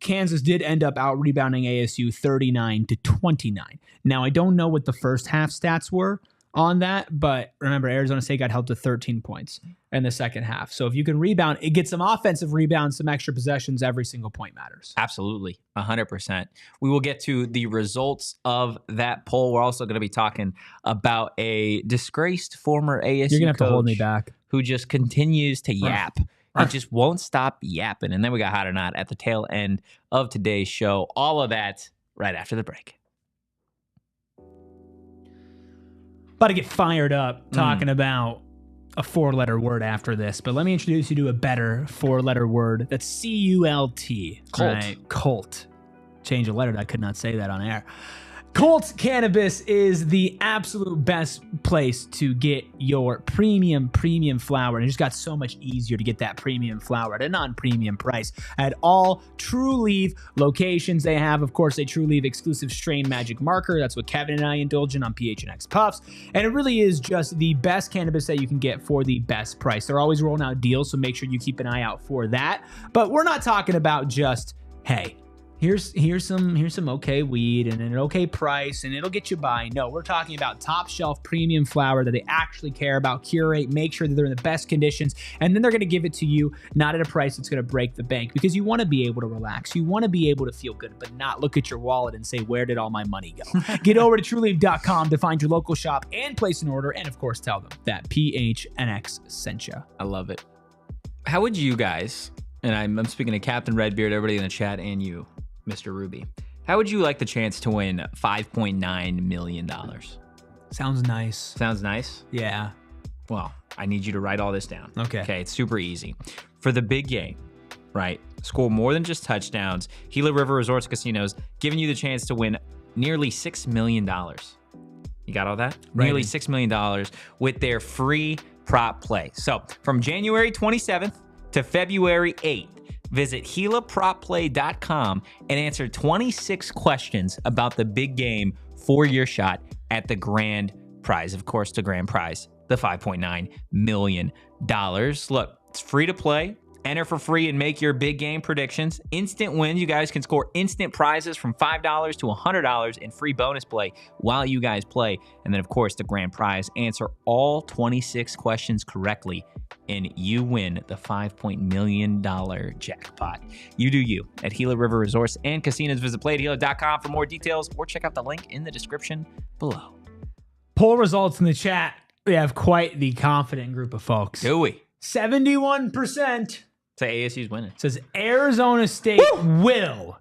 Kansas did end up out rebounding ASU 39-29. Now, I don't know what the first half stats were on that, but remember, Arizona State got held to 13 points in the second half. So if you can rebound, it gets some offensive rebounds, some extra possessions. Every single point matters. Absolutely, 100%. We will get to the results of that poll. We're also going to be talking about a disgraced former ASU You're going to have to hold me coach back. who just continues to yap. It just won't stop yapping. And then we got hot or not at the tail end of today's show. All of that right after the break. About to get fired up talking about a 4-letter word after this, but let me introduce you to a better 4-letter word. That's C-U-L-T. Colt. Right? Colt. Change a letter. I could not say that on air. Colt Cannabis is the absolute best place to get your premium flower. And it just got so much easier to get that premium flower at a non-premium price at all True Leaf locations. They have, of course, a True Leaf exclusive strain magic marker. That's what Kevin and I indulge in on PHNX Puffs. And it really is just the best cannabis that you can get for the best price. They're always rolling out deals, so make sure you keep an eye out for that. But we're not talking about just, hey, here's some okay weed and an okay price and it'll get you by. No, we're talking about top shelf premium flower that they actually care about, curate, make sure that they're in the best conditions, and then they're going to give it to you not at a price that's going to break the bank, because you want to be able to relax. You want to be able to feel good, but not look at your wallet and say, where did all my money go? Get over to trueleaf.com to find your local shop and place an order, and of course tell them that PHNX sent you. I love it. How would you guys, and I'm speaking to Captain Redbeard, everybody in the chat, and you, Mr. Ruby, how would you like the chance to win $5.9 million? Sounds nice. Sounds nice? Yeah. Well, I need you to write all this down. Okay, it's super easy. For the big game, right? Score more than just touchdowns. Gila River Resorts Casinos giving you the chance to win nearly $6 million. You got all that? Right. Nearly $6 million with their free prop play. So from January 27th to February 8th, visit GilaPropPlay.com and answer 26 questions about the big game for your shot at the grand prize. Of course, the grand prize, the $5.9 million. Look, it's free to play. Enter for free and make your big game predictions. Instant wins. You guys can score instant prizes from $5 to $100 in free bonus play while you guys play. And then, of course, the grand prize. Answer all 26 questions correctly, and you win the $5 million jackpot. You do you at Gila River Resorts and Casinos. Visit playatgila.com for more details or check out the link in the description below. Poll results in the chat. We have quite the confident group of folks. Do we? 71%. Say ASU's winning. Says Arizona State will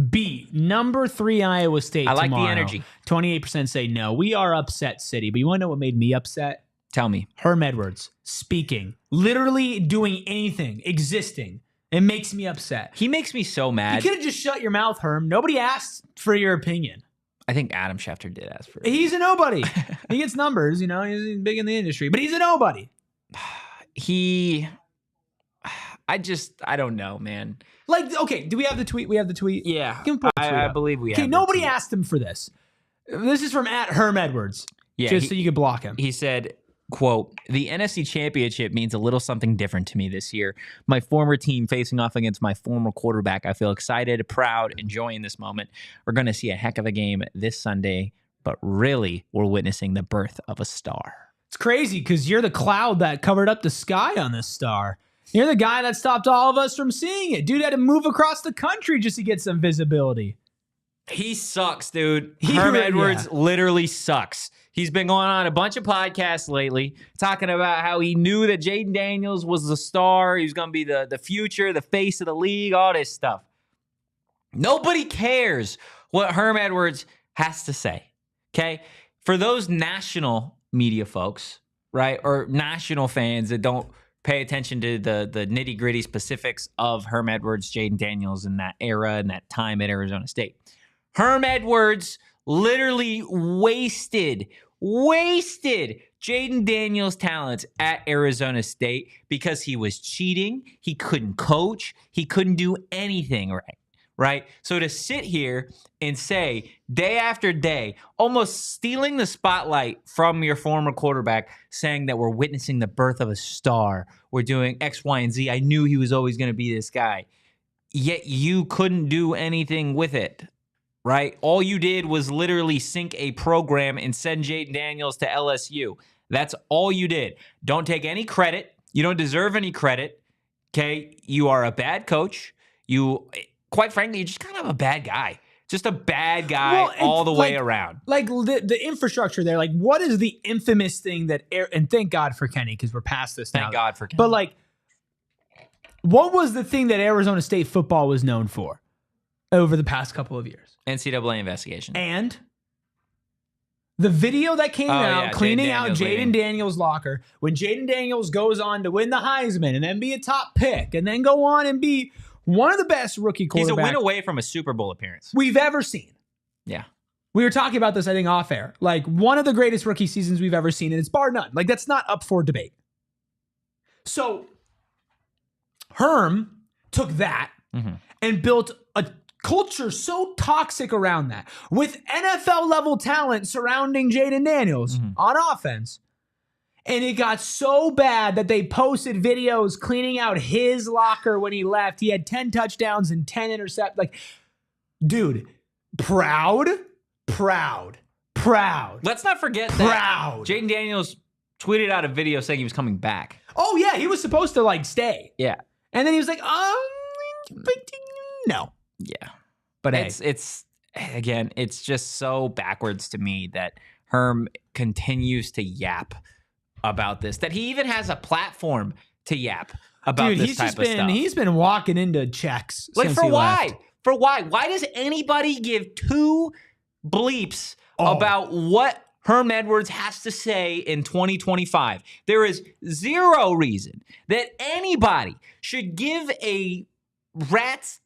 beat number 3 Iowa State I like tomorrow. the energy. 28% say no. We are upset city. But you want to know what made me upset? Tell me. Herm Edwards speaking, literally doing anything, existing. It makes me upset. He makes me so mad. You could have just shut your mouth, Herm. Nobody asked for your opinion. I think Adam Schefter did ask for it. He's a nobody. He gets numbers, you know, he's big in the industry, but he's a nobody. I don't know, man. Like, okay, do we have the tweet? We have the tweet? Yeah, Give him the tweet I up. believe we have. Okay, nobody asked him for this. This is from @Herm Edwards. Yeah, just so you can block him. He said, quote, "The NFC Championship means a little something different to me this year. My former team facing off against my former quarterback. I feel excited, proud, enjoying this moment. We're going to see a heck of a game this Sunday, but really, we're witnessing the birth of a star." It's crazy because you're the cloud that covered up the sky on this star. You're the guy that stopped all of us from seeing it. Dude had to move across the country just to get some visibility. He sucks, dude. He Herm really- Edwards yeah. literally sucks. He's been going on a bunch of podcasts lately talking about how he knew that Jayden Daniels was the star. He was going to be the future, the face of the league, all this stuff. Nobody cares what Herm Edwards has to say, okay? For those national media folks, right, or national fans that don't pay attention to the nitty-gritty specifics of Herm Edwards, Jayden Daniels in that era and that time at Arizona State. Herm Edwards literally wasted Jayden Daniels' talents at Arizona State because he was cheating. He couldn't coach. He couldn't do anything right? So to sit here and say day after day, almost stealing the spotlight from your former quarterback, saying that we're witnessing the birth of a star, we're doing X, Y, and Z. I knew he was always going to be this guy. Yet you couldn't do anything with it. Right? All you did was literally sink a program and send Jayden Daniels to LSU. That's all you did. Don't take any credit. You don't deserve any credit. Okay? You are a bad coach. Quite frankly, you're just kind of a bad guy. Just a bad guy all the way around. Like the infrastructure there, like what is the infamous thing that, and thank God for Kenny, because we're past this now. Thank God for Kenny. But like, what was the thing that Arizona State football was known for over the past couple of years? NCAA investigation. And the video that came out cleaning out Jayden Daniels' locker when Jayden Daniels goes on to win the Heisman and then be a top pick and then go on and be one of the best rookie quarterbacks He's a win away from a Super Bowl appearance we've ever seen. Yeah. We were talking about this, I think, off air. Like one of the greatest rookie seasons we've ever seen, and it's bar none. Like that's not up for debate. So Herm took that and built a culture so toxic around that with NFL level talent surrounding Jayden Daniels on offense. And it got so bad that they posted videos cleaning out his locker when he left. He had 10 touchdowns and 10 interceptions. Like, dude, proud. Let's not forget that Jayden Daniels tweeted out a video saying he was coming back. Oh, yeah. He was supposed to, like, stay. Yeah. And then he was like, no. Yeah. But hey. It's just so backwards to me that Herm continues to yap about this, that he even has a platform to yap about this type of stuff. He's been walking into checks. Like, since for he why? left. For why? Why does anybody give two bleeps about what Herm Edwards has to say in 2025? There is zero reason that anybody should give a rat's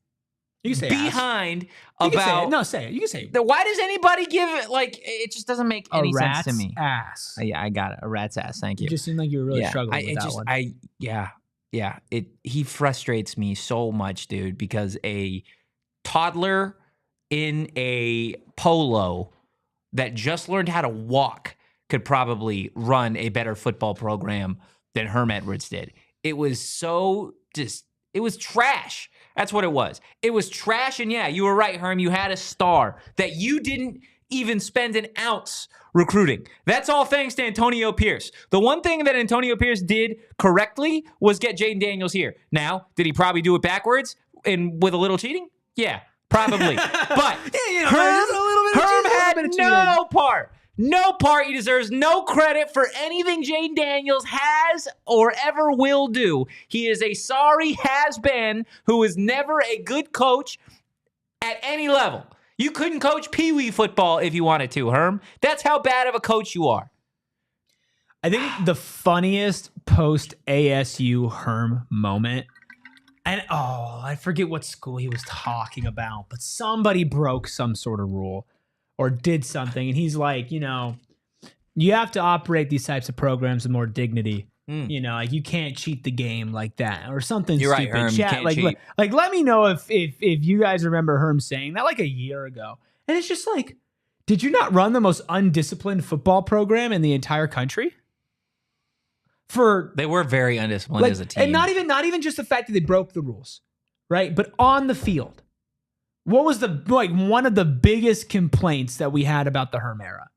you can say behind about. about. Say it. No, say it. You can say it. Why does anybody give it? Like, it just doesn't make any sense to me. Ass. Yeah, I got it. A rat's ass. Thank you. You just seemed like you were really struggling with that one. He frustrates me so much, dude, because a toddler in a polo that just learned how to walk could probably run a better football program than Herm Edwards did. It was it was trash. That's what it was. It was trash. And yeah, you were right, Herm. You had a star that you didn't even spend an ounce recruiting. That's all thanks to Antonio Pierce. The one thing that Antonio Pierce did correctly was get Jayden Daniels here. Now, did he probably do it backwards and with a little cheating? Yeah, probably. But Herm had no part. No part. He deserves no credit for anything Jayden Daniels has or ever will do. He is a sorry has-been who is never a good coach at any level. You couldn't coach Pee Wee football if you wanted to, Herm. That's how bad of a coach you are. I think the funniest post-ASU Herm moment, and I forget what school he was talking about, but somebody broke some sort of rule or did something, and he's like, you have to operate these types of programs with more dignity. Like you can't cheat the game like that or something. You're stupid. right, Herm. Chat, You can't cheat. like, let me know if you guys remember Herm saying that like a year ago. And it's just like, did you not run the most undisciplined football program in the entire country? They were very undisciplined as a team, and not even just the fact that they broke the rules, right? But on the field, what was one of the biggest complaints that we had about the Herm era?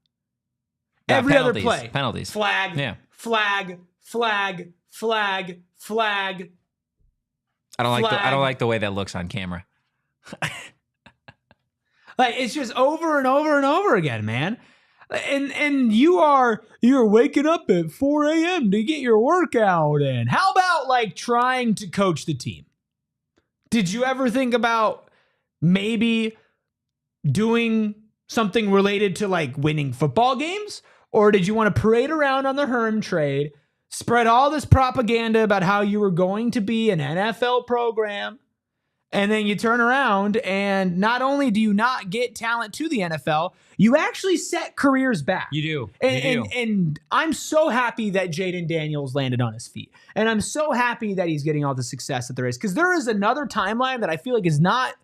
Every other play, penalties, flag, yeah. flag. I don't like the way that looks on camera. Like, it's just over and over and over again, man. And you're waking up at 4 a.m. to get your workout in. How about like trying to coach the team? Did you ever think about maybe doing something related to like winning football games? Or did you want to parade around on the Herm trade, spread all this propaganda about how you were going to be an NFL program, and then you turn around and not only do you not get talent to the NFL, you actually set careers back. You do. And I'm so happy that Jayden Daniels landed on his feet. And I'm so happy that he's getting all the success that there is. Because there is another timeline that I feel like is not,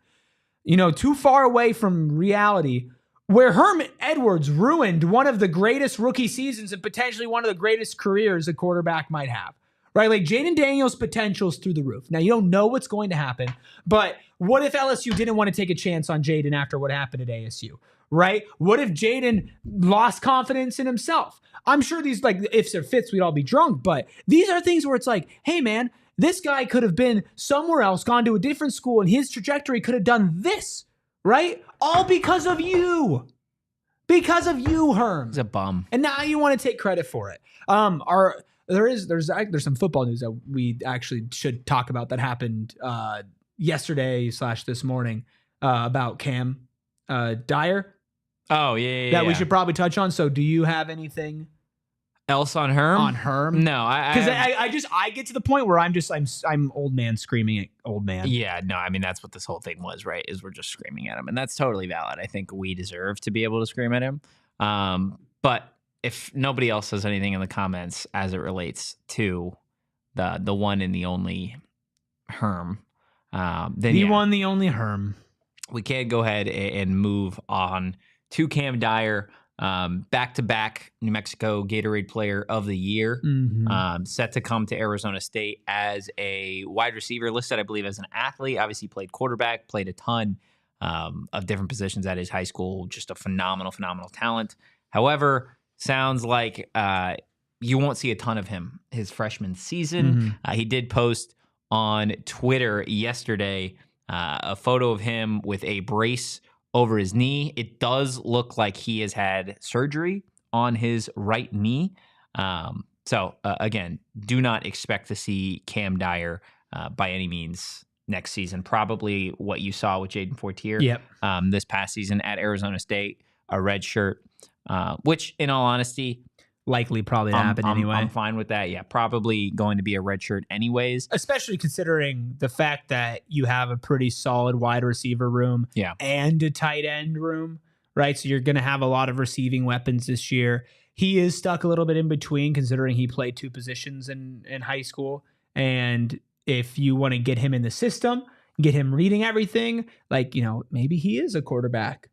too far away from reality, where Herm Edwards ruined one of the greatest rookie seasons and potentially one of the greatest careers a quarterback might have. Right? Like Jayden Daniels' potential is through the roof. Now, you don't know what's going to happen, but what if LSU didn't want to take a chance on Jayden after what happened at ASU? Right? What if Jayden lost confidence in himself? I'm sure these like ifs or fits, we'd all be drunk, but these are things where it's like, hey man, this guy could have been somewhere else, gone to a different school, and his trajectory could have done this, right? All because of you. Because of you, Herm. He's a bum. And now you want to take credit for it. There's some football news that we actually should talk about that happened yesterday / this morning about Cam Dyer. Oh yeah. That we should probably touch on. So, do you have anything else on Herm? On Herm? No, because I get to the point where I'm old man screaming at old man. Yeah, no, I mean that's what this whole thing was, right? Is we're just screaming at him, and that's totally valid. I think we deserve to be able to scream at him, but if nobody else says anything in the comments as it relates to the one and the only Herm, then the only Herm, we can go ahead and move on to Cam Dyer, back-to-back New Mexico Gatorade Player of the Year, set to come to Arizona State as a wide receiver, listed, I believe, as an athlete. Obviously played quarterback, played a ton of different positions at his high school. Just a phenomenal talent. However, sounds like you won't see a ton of him his freshman season. He did post on Twitter yesterday a photo of him with a brace over his knee. It does look like he has had surgery on his right knee. So again, do not expect to see Cam Dyer by any means next season. Probably what you saw with Jaden Fortier this past season at Arizona State, a red shirt, which in all honesty, likely probably to happen anyway. I'm fine with that. Yeah, probably going to be a red shirt anyways. Especially considering the fact that you have a pretty solid wide receiver room and a tight end room, right? So you're going to have a lot of receiving weapons this year. He is stuck a little bit in between considering he played two positions in high school. And if you want to get him in the system, get him reading everything, like, maybe he is a quarterback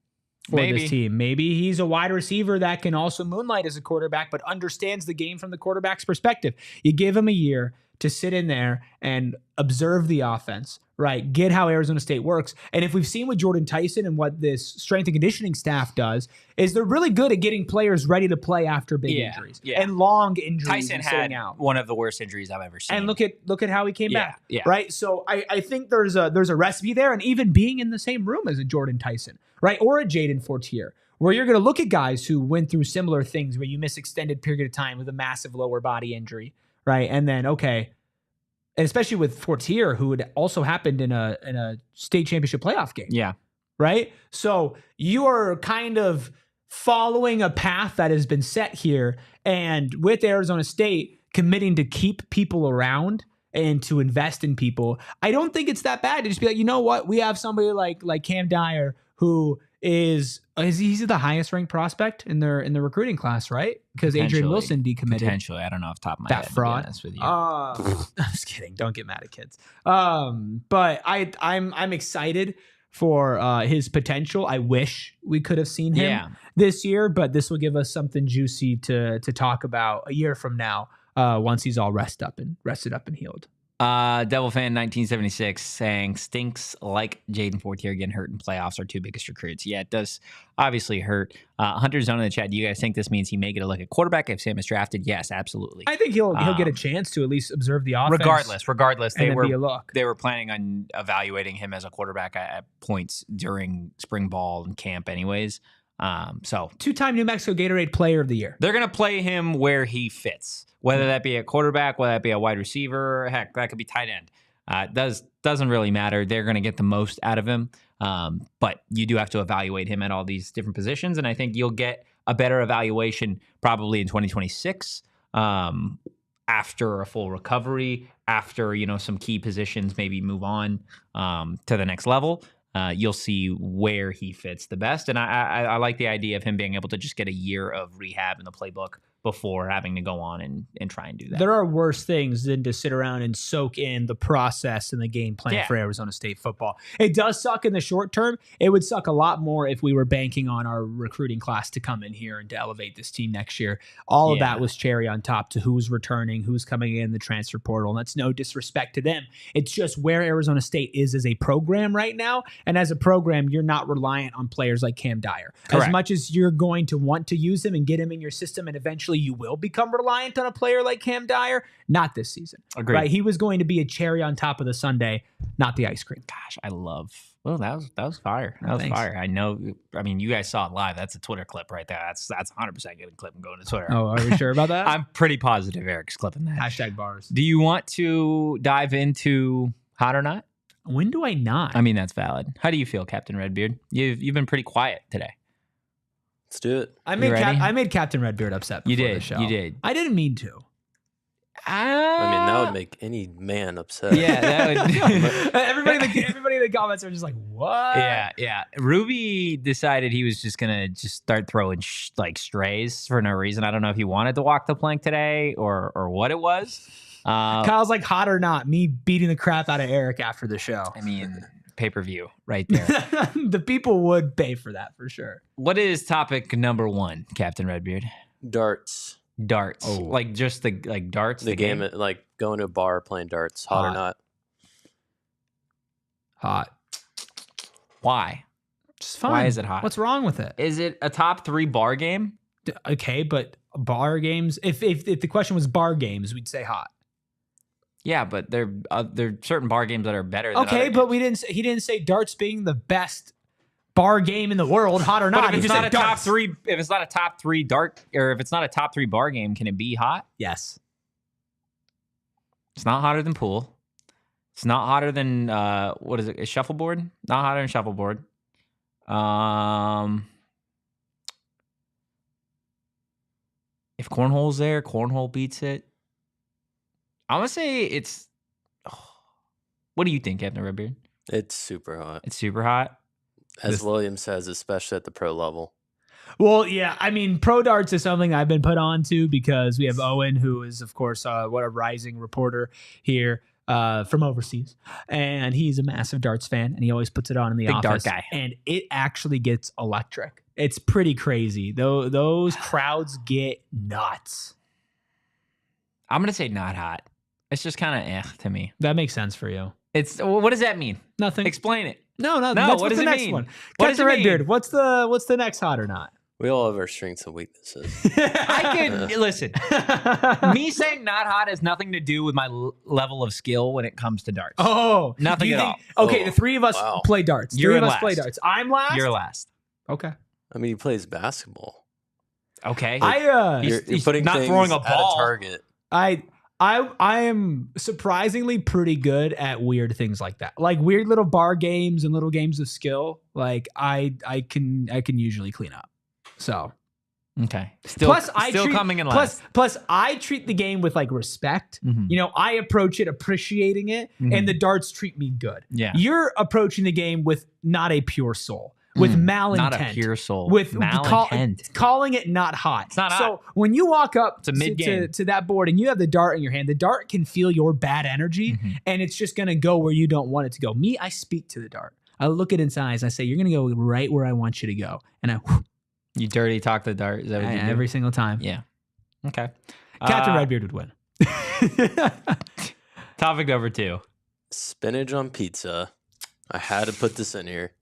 for this team. Maybe he's a wide receiver that can also moonlight as a quarterback, but understands the game from the quarterback's perspective. You give him a year to sit in there and observe the offense, right? Get how Arizona State works. And if we've seen with Jordan Tyson and what this strength and conditioning staff does, is they're really good at getting players ready to play after big injuries and long injuries. Tyson had one of the worst injuries I've ever seen. And look at how he came back, yeah. right? So I think there's a recipe there, and even being in the same room as a Jordan Tyson, right? Or a Jayden Fortier, where you're going to look at guys who went through similar things where you miss extended period of time with a massive lower body injury, right? And then, and especially with Fortier, who had also happened in a state championship playoff game. Yeah. Right? So you are kind of following a path that has been set here, and with Arizona State committing to keep people around and to invest in people, I don't think it's that bad to just be like, you know what? We have somebody like Cam Dyer who is he's the highest ranked prospect in their recruiting class, right? Because Adrian Wilson decommitted. Potentially, I don't know off the top of my head. That fraud. To be honest with you. I'm just kidding. Don't get mad at kids. But I'm excited for his potential. I wish we could have seen him this year, but this will give us something juicy to talk about a year from now once he's all rested up and healed. Devil fan 1976 saying stinks like Jayden Fortier getting hurt in playoffs, our two biggest recruits. Yeah, it does obviously hurt. Hunter Zone in the chat. Do you guys think this means he may get a look at quarterback if Sam is drafted? Yes, absolutely. I think he'll get a chance to at least observe the offense. Regardless, and then be a look. They were planning on evaluating him as a quarterback at points during spring ball and camp, anyways. So 2-time New Mexico Gatorade Player of the Year. They're gonna play him where he fits. Whether that be a quarterback, whether that be a wide receiver, heck, that could be tight end. Doesn't really matter. They're going to get the most out of him. But you do have to evaluate him at all these different positions, and I think you'll get a better evaluation probably in 2026 after a full recovery, after some key positions maybe move on to the next level. You'll see where he fits the best, and I like the idea of him being able to just get a year of rehab in the playbook before having to go on and try and do that. There are worse things than to sit around and soak in the process and the game plan for Arizona State football. It does suck in the short term. It would suck a lot more if we were banking on our recruiting class to come in here and to elevate this team next year. All of that was cherry on top to who's returning, who's coming in the transfer portal. And that's no disrespect to them. It's just where Arizona State is as a program right now. And as a program, you're not reliant on players like Cam Dyer. Correct. As much as you're going to want to use him and get him in your system, and eventually you will become reliant on a player like Cam Dyer, not this season. Agreed. Right? He was going to be a cherry on top of the sundae, not the ice cream. Gosh, I love. Well, that was fire. That was fire. I know. I mean, you guys saw it live. That's a Twitter clip right there. That's 100% getting clip and going to Twitter. Oh, are we sure about that? I'm pretty positive Eric's clipping that. Hashtag bars. Do you want to dive into hot or not? When do I not? I mean, that's valid. How do you feel, Captain Redbeard? You've been pretty quiet today. Let's do it. I made Captain Redbeard upset before the show. You did. I didn't mean to. I mean, that would make any man upset. Yeah, that would. everybody in the comments are just like, what? Yeah. Ruby decided he was just gonna start throwing strays for no reason. I don't know if he wanted to walk the plank today or what it was. Kyle's like, hot or not, me beating the crap out of Erik after the show. I mean, pay-per-view right there. The people would pay for that for sure. What is topic number 1, Captain Redbeard? Darts. Oh. Like just darts? The game, like going to a bar playing darts. Hot or not? Hot. Why? Just fun. Why is it hot? What's wrong with it? Is it a top 3 bar game? Okay, but bar games, if the question was bar games, we'd say hot. Yeah, but there are certain bar games that are better than okay, but he didn't say darts being the best bar game in the world, hot or not. But if it's not a top 3, if it's not a top 3 dart, or if it's not a top 3 bar game, can it be hot? Yes. It's not hotter than pool. It's not hotter than what is it? Is shuffleboard? Not hotter than shuffleboard. If cornhole's there, cornhole beats it. I'm gonna say it's. What do you think, Captain Redbeard? It's super hot. It's super hot. As William says, especially at the pro level. Well, yeah, I mean, pro darts is something I've been put on to because we have Owen, who is, of course, what a rising reporter here from overseas. And he's a massive darts fan, and he always puts it on in the office. Big dart guy. And it actually gets electric. It's pretty crazy. Those crowds get nuts. I'm going to say not hot. It's just kind of to me. That makes sense for you. What does that mean? Nothing. Explain it. No. That's what does the next mean? one? What does Captain it mean? Redbeard, what's the next hot or not? We all have our strengths and weaknesses. I can listen. Me saying not hot has nothing to do with my level of skill when it comes to darts. Oh, nothing at all. Okay, the three of us play darts. You're three of us last. play darts. I'm last. You're last. Okay. I mean, he plays basketball. Okay. You're putting not things throwing a ball. At a target. I am surprisingly pretty good at weird things like that, like weird little bar games and little games of skill. Like I can usually clean up. So okay. Still treat, coming in last. Plus, I treat the game with like respect. Mm-hmm. You know, I approach it appreciating it, and the darts treat me good. Yeah. You're approaching the game with not a pure soul. With malintent. Not a pure soul. With malintent. calling it not hot. It's not hot. So when you walk up to that board and you have the dart in your hand, the dart can feel your bad energy and it's just going to go where you don't want it to go. Me, I speak to the dart. I look it in its eyes. I say, you're going to go right where I want you to go. And you dirty talk the dart. Is that what you do? Every single time. Yeah. Okay. Captain Redbeard would win. Topic number 2. Spinach on pizza. I had to put this in here.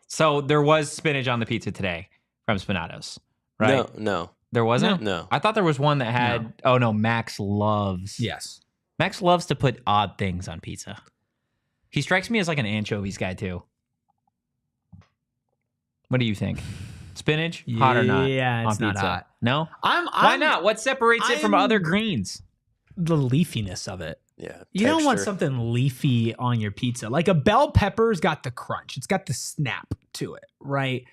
So there was spinach on the pizza today from Spinatos, right? No. There wasn't? No. I thought there was one that had... No. Oh, no. Max loves... Yes. Max loves to put odd things on pizza. He strikes me as like an anchovies guy, too. What do you think? Spinach? Hot or not? Yeah, it's on not pizza? hot. No? Why Why not? What separates it from other greens? The leafiness of it. Yeah. You don't want texture. something leafy on your pizza. Like a bell pepper's got the crunch. It's got the snap to it, right?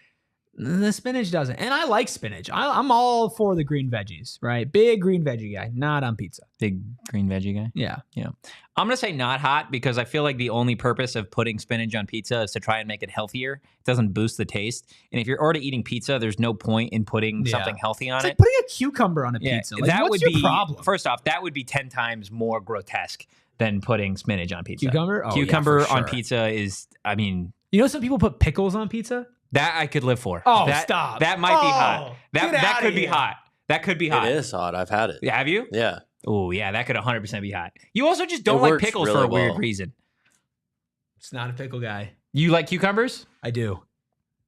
The spinach doesn't. And I like spinach. I'm all for the green veggies, right? Big green veggie guy, not on pizza. Big green veggie guy? Yeah. I'm going to say not hot because I feel like the only purpose of putting spinach on pizza is to try and make it healthier. It doesn't boost the taste. And if you're already eating pizza, there's no point in putting something healthy on It's it. like putting a cucumber on a pizza. Like, that what's would your be problem? First off, that would be 10 times more grotesque than putting spinach on pizza. Cucumber? Oh, Cucumber yeah, for on sure. pizza is, I mean, You know some people put pickles on pizza? that I could live for. Oh, that, stop. That might be Oh, hot. get That outta could be here. hot. That could be hot. It is hot. I've had it. Yeah, have you? Yeah. Oh, yeah, that could 100% be hot. You also just don't It like works pickles for really a weird well. reason. It's not a pickle guy. You like cucumbers? I do.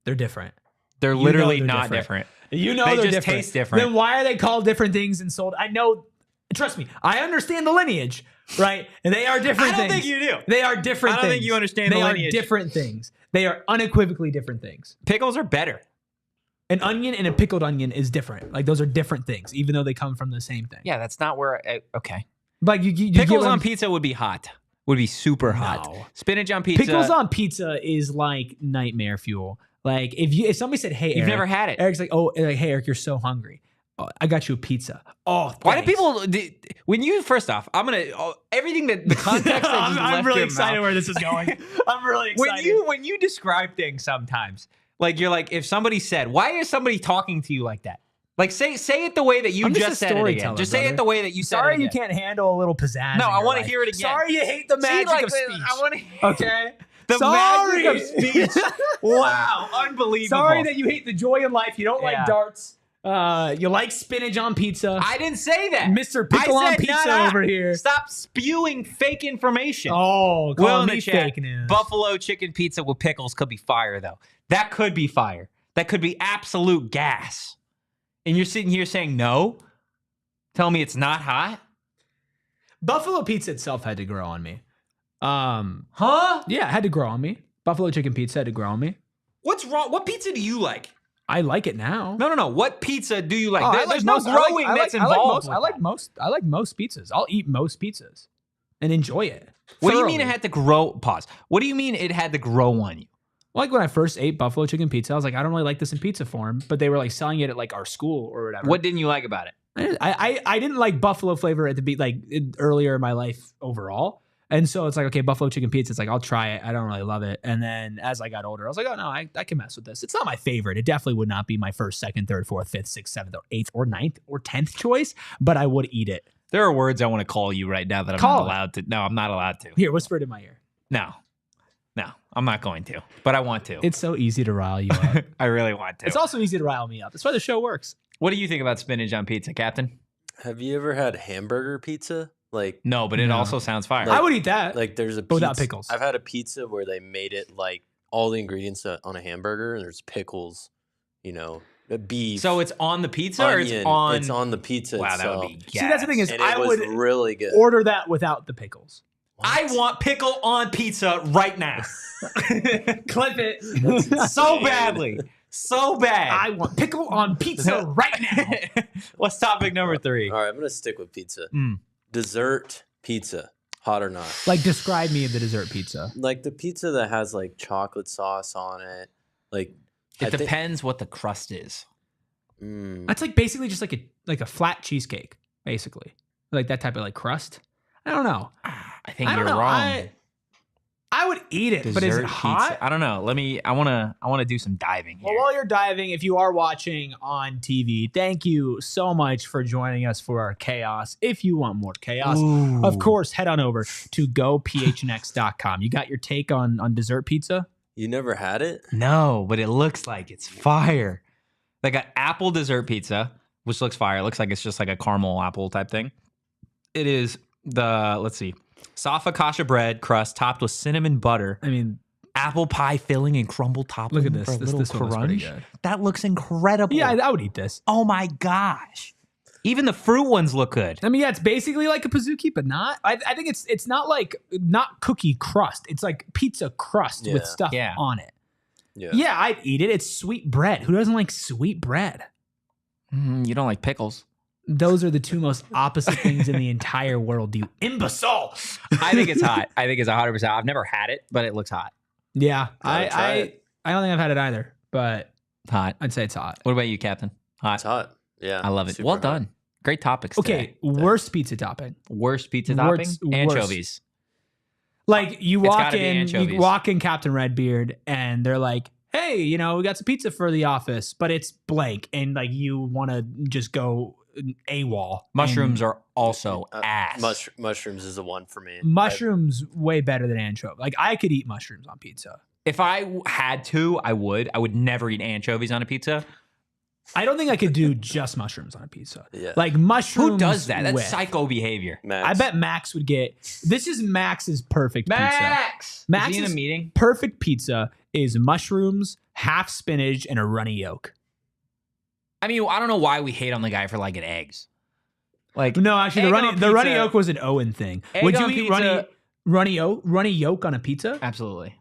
They're different. They're You know literally they're not different. different. You know They they're just different. taste different. Then why are they called different things and sold? I know. Trust me. I understand the lineage, right? And they are different I don't things. think you do. They are different I things. don't think you understand they the are lineage. different things. They are unequivocally different things. Pickles are better. An onion and a pickled onion is different. Like those are different things, even though they come from the same thing. Yeah, that's not where. Okay. Like you Pickles get what on I'm- pizza would be hot. Would be super hot. No. Spinach on pizza. Pickles on pizza is like nightmare fuel. Like if somebody said, "Hey, You've Erik," never had it. Eric's like, "Oh, like, hey, Erik, you're so hungry. Oh, I got you a pizza." Oh, Why do thanks. people? When you first off, I'm gonna everything that the context that you I'm left really your excited mouth. where this is going. I'm really excited. When you describe things sometimes, like you're like if somebody said, "Why is somebody talking to you like that?" Like say it the way that you I'm just just a said it again. storyteller, Just say it brother. the way that you said it Sorry again. you can't handle a little pizzazz. No, in I your wanna life. hear it again. Sorry you hate the magic of speech. I want to. Okay. The Sorry. magic of speech. Wow, unbelievable. Sorry that you hate the joy in life. You don't Yeah. like darts. You like spinach on pizza. I didn't say that. Mr. Pickle I on said pizza not. over here. Stop spewing fake information. Oh, Will call in me the chat, fake news. Buffalo chicken pizza with pickles could be fire, though. That could be fire. That could be absolute gas. And you're sitting here saying no? Tell me it's not hot? Buffalo pizza itself had to grow on me. Huh? Yeah, it had to grow on me. Buffalo chicken pizza had to grow on me. What's wrong? What pizza do you like? I like it now. No. What pizza do you like? Oh, There's no growing that's involved. I like most pizzas. I'll eat most pizzas and enjoy it. What do you mean thoroughly. it had to grow? Pause. What do you mean it had to grow on you? Like when I first ate buffalo chicken pizza, I was like, I don't really like this in pizza form, but they were like selling it at like our school or whatever. What didn't you like about it? I didn't like buffalo flavor at the beat like earlier in my life overall. And so it's like, okay, buffalo chicken pizza. It's like, I'll try it. I don't really love it. And then as I got older, I was like, oh no, I can mess with this. It's not my favorite. It definitely would not be my first, second, third, fourth, fifth, sixth, seventh, or eighth, or ninth, or 10th choice, but I would eat it. There are words I want to call you right now that I'm Call not it. allowed to. No, I'm not allowed to. Here, whisper it in my ear. No, I'm not going to, but I want to. It's so easy to rile you up. I really want to. It's also easy to rile me up. That's why the show works. What do you think about spinach on pizza, Captain? Have you ever had hamburger pizza? Like, No, but it No. also sounds fire. I would eat that. like there's a But without pizza- pickles. I've had a pizza where they made it like all the ingredients on a hamburger, and there's pickles, beef. So it's on the pizza or onion. it's on? the pizza Wow, itself. that would be. See, that's the thing is, and I it was would really good. order that without the pickles. I want pickle on pizza right now, Clip it. so badly, so bad. I want pickle on pizza right now. What's topic number 3? All right, I'm gonna stick with pizza. Mm. Dessert pizza, hot or not? Like, describe me the dessert pizza. Like the pizza that has like chocolate sauce on it. Like It depends what the crust is. That's like basically just like a flat cheesecake, basically. Like that type of like crust. I don't know. I think I you're don't know. wrong. I would eat it, but is Dessert it hot? pizza. I don't know. I want to do some diving here. Well, while you're diving, if you are watching on TV, thank you so much for joining us for our chaos. If you want more chaos, of course, head on over to gophnx.com. You got your take on dessert pizza? You never had it? No, but it looks like it's fire. They got apple dessert pizza, which looks fire. It looks like it's just like a caramel apple type thing. It is let's see, soft focaccia bread crust topped with cinnamon butter. I mean, apple pie filling and crumble topping. look at this. For a This little one looks pretty crunch. good. That looks incredible. Yeah, I would eat this. Oh my gosh. Even the fruit ones look good. I mean, yeah, it's basically like a pizookie, but not. I think it's not cookie crust. It's like pizza crust with stuff on it. Yeah, I'd eat it. It's sweet bread. Who doesn't like sweet bread? You don't like pickles. Those are the two most opposite things in the entire world, you imbecile. I think it's hot. I think it's 100%. I've never had it, but it looks hot. Yeah, Gotta try it. I don't think I've had it either, but Hot. I'd say it's hot. What about you, Captain? Hot. It's hot. Yeah. I love it. super Well hot. done. Great topics Okay, today. worst pizza topping. Worst pizza Worst- topping? Anchovies. Like you It's walk gotta be in, anchovies. Captain Redbeard, and they're like, "Hey, we got some pizza for the office, but it's blank," and like you want to just go AWOL. Mushrooms are also ass. Mushrooms is the one for me. Mushrooms way better than anchovy. Like I could eat mushrooms on pizza. If I had to, I would. I would never eat anchovies on a pizza. I don't think I could do just mushrooms on a pizza. Yeah. Like mushrooms. Who does that? That's with. psycho behavior. Max. I bet Max would get. This is Max's perfect pizza. Max! Max Is he in a is- meeting? Perfect pizza is mushrooms, half spinach, and a runny yolk. I mean, I don't know why we hate on the guy for liking eggs. Like, No, actually, egg the on runny pizza- yolk was an Owen thing. Egg Would you on eat pizza- runny yolk on a pizza? Absolutely.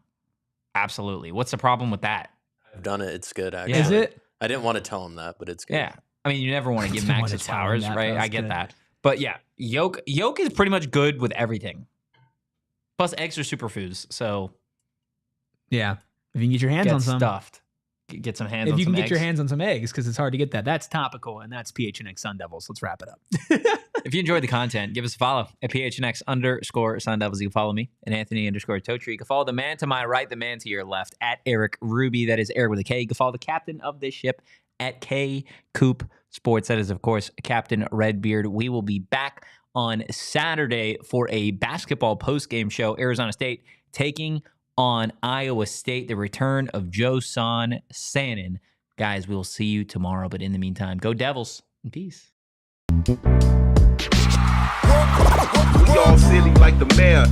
Absolutely. What's the problem with that? I've done it. It's good, actually. Yeah. Is it? I didn't want to tell him that, but it's good. Yeah. I mean, you never want to give didn't Max wanna his tell him flowers, that, but right? that's I get good. that. But yeah, yolk is pretty much good with everything. Plus, eggs are superfoods, so Yeah. If you can get your hands get on some. stuffed. Get some hands If on you some can eggs. get your hands on some eggs, because it's hard to get that. That's topical, and that's PHNX Sun Devils. Let's wrap it up. If you enjoyed the content, give us a follow at PHNX _Sun Devils. You can follow me at Anthony _Totri. You can follow the man to my right, the man to your left at Erik Ruby. That is Erik with a K. You can follow the captain of this ship at K Coop Sports. That is, of course, Captain Redbeard. We will be back on Saturday for a basketball post-game show. Arizona State taking on Iowa State. The return of Joson Sanon. Guys, we'll see you tomorrow. But in the meantime, go Devils and peace. We all silly like the mayor.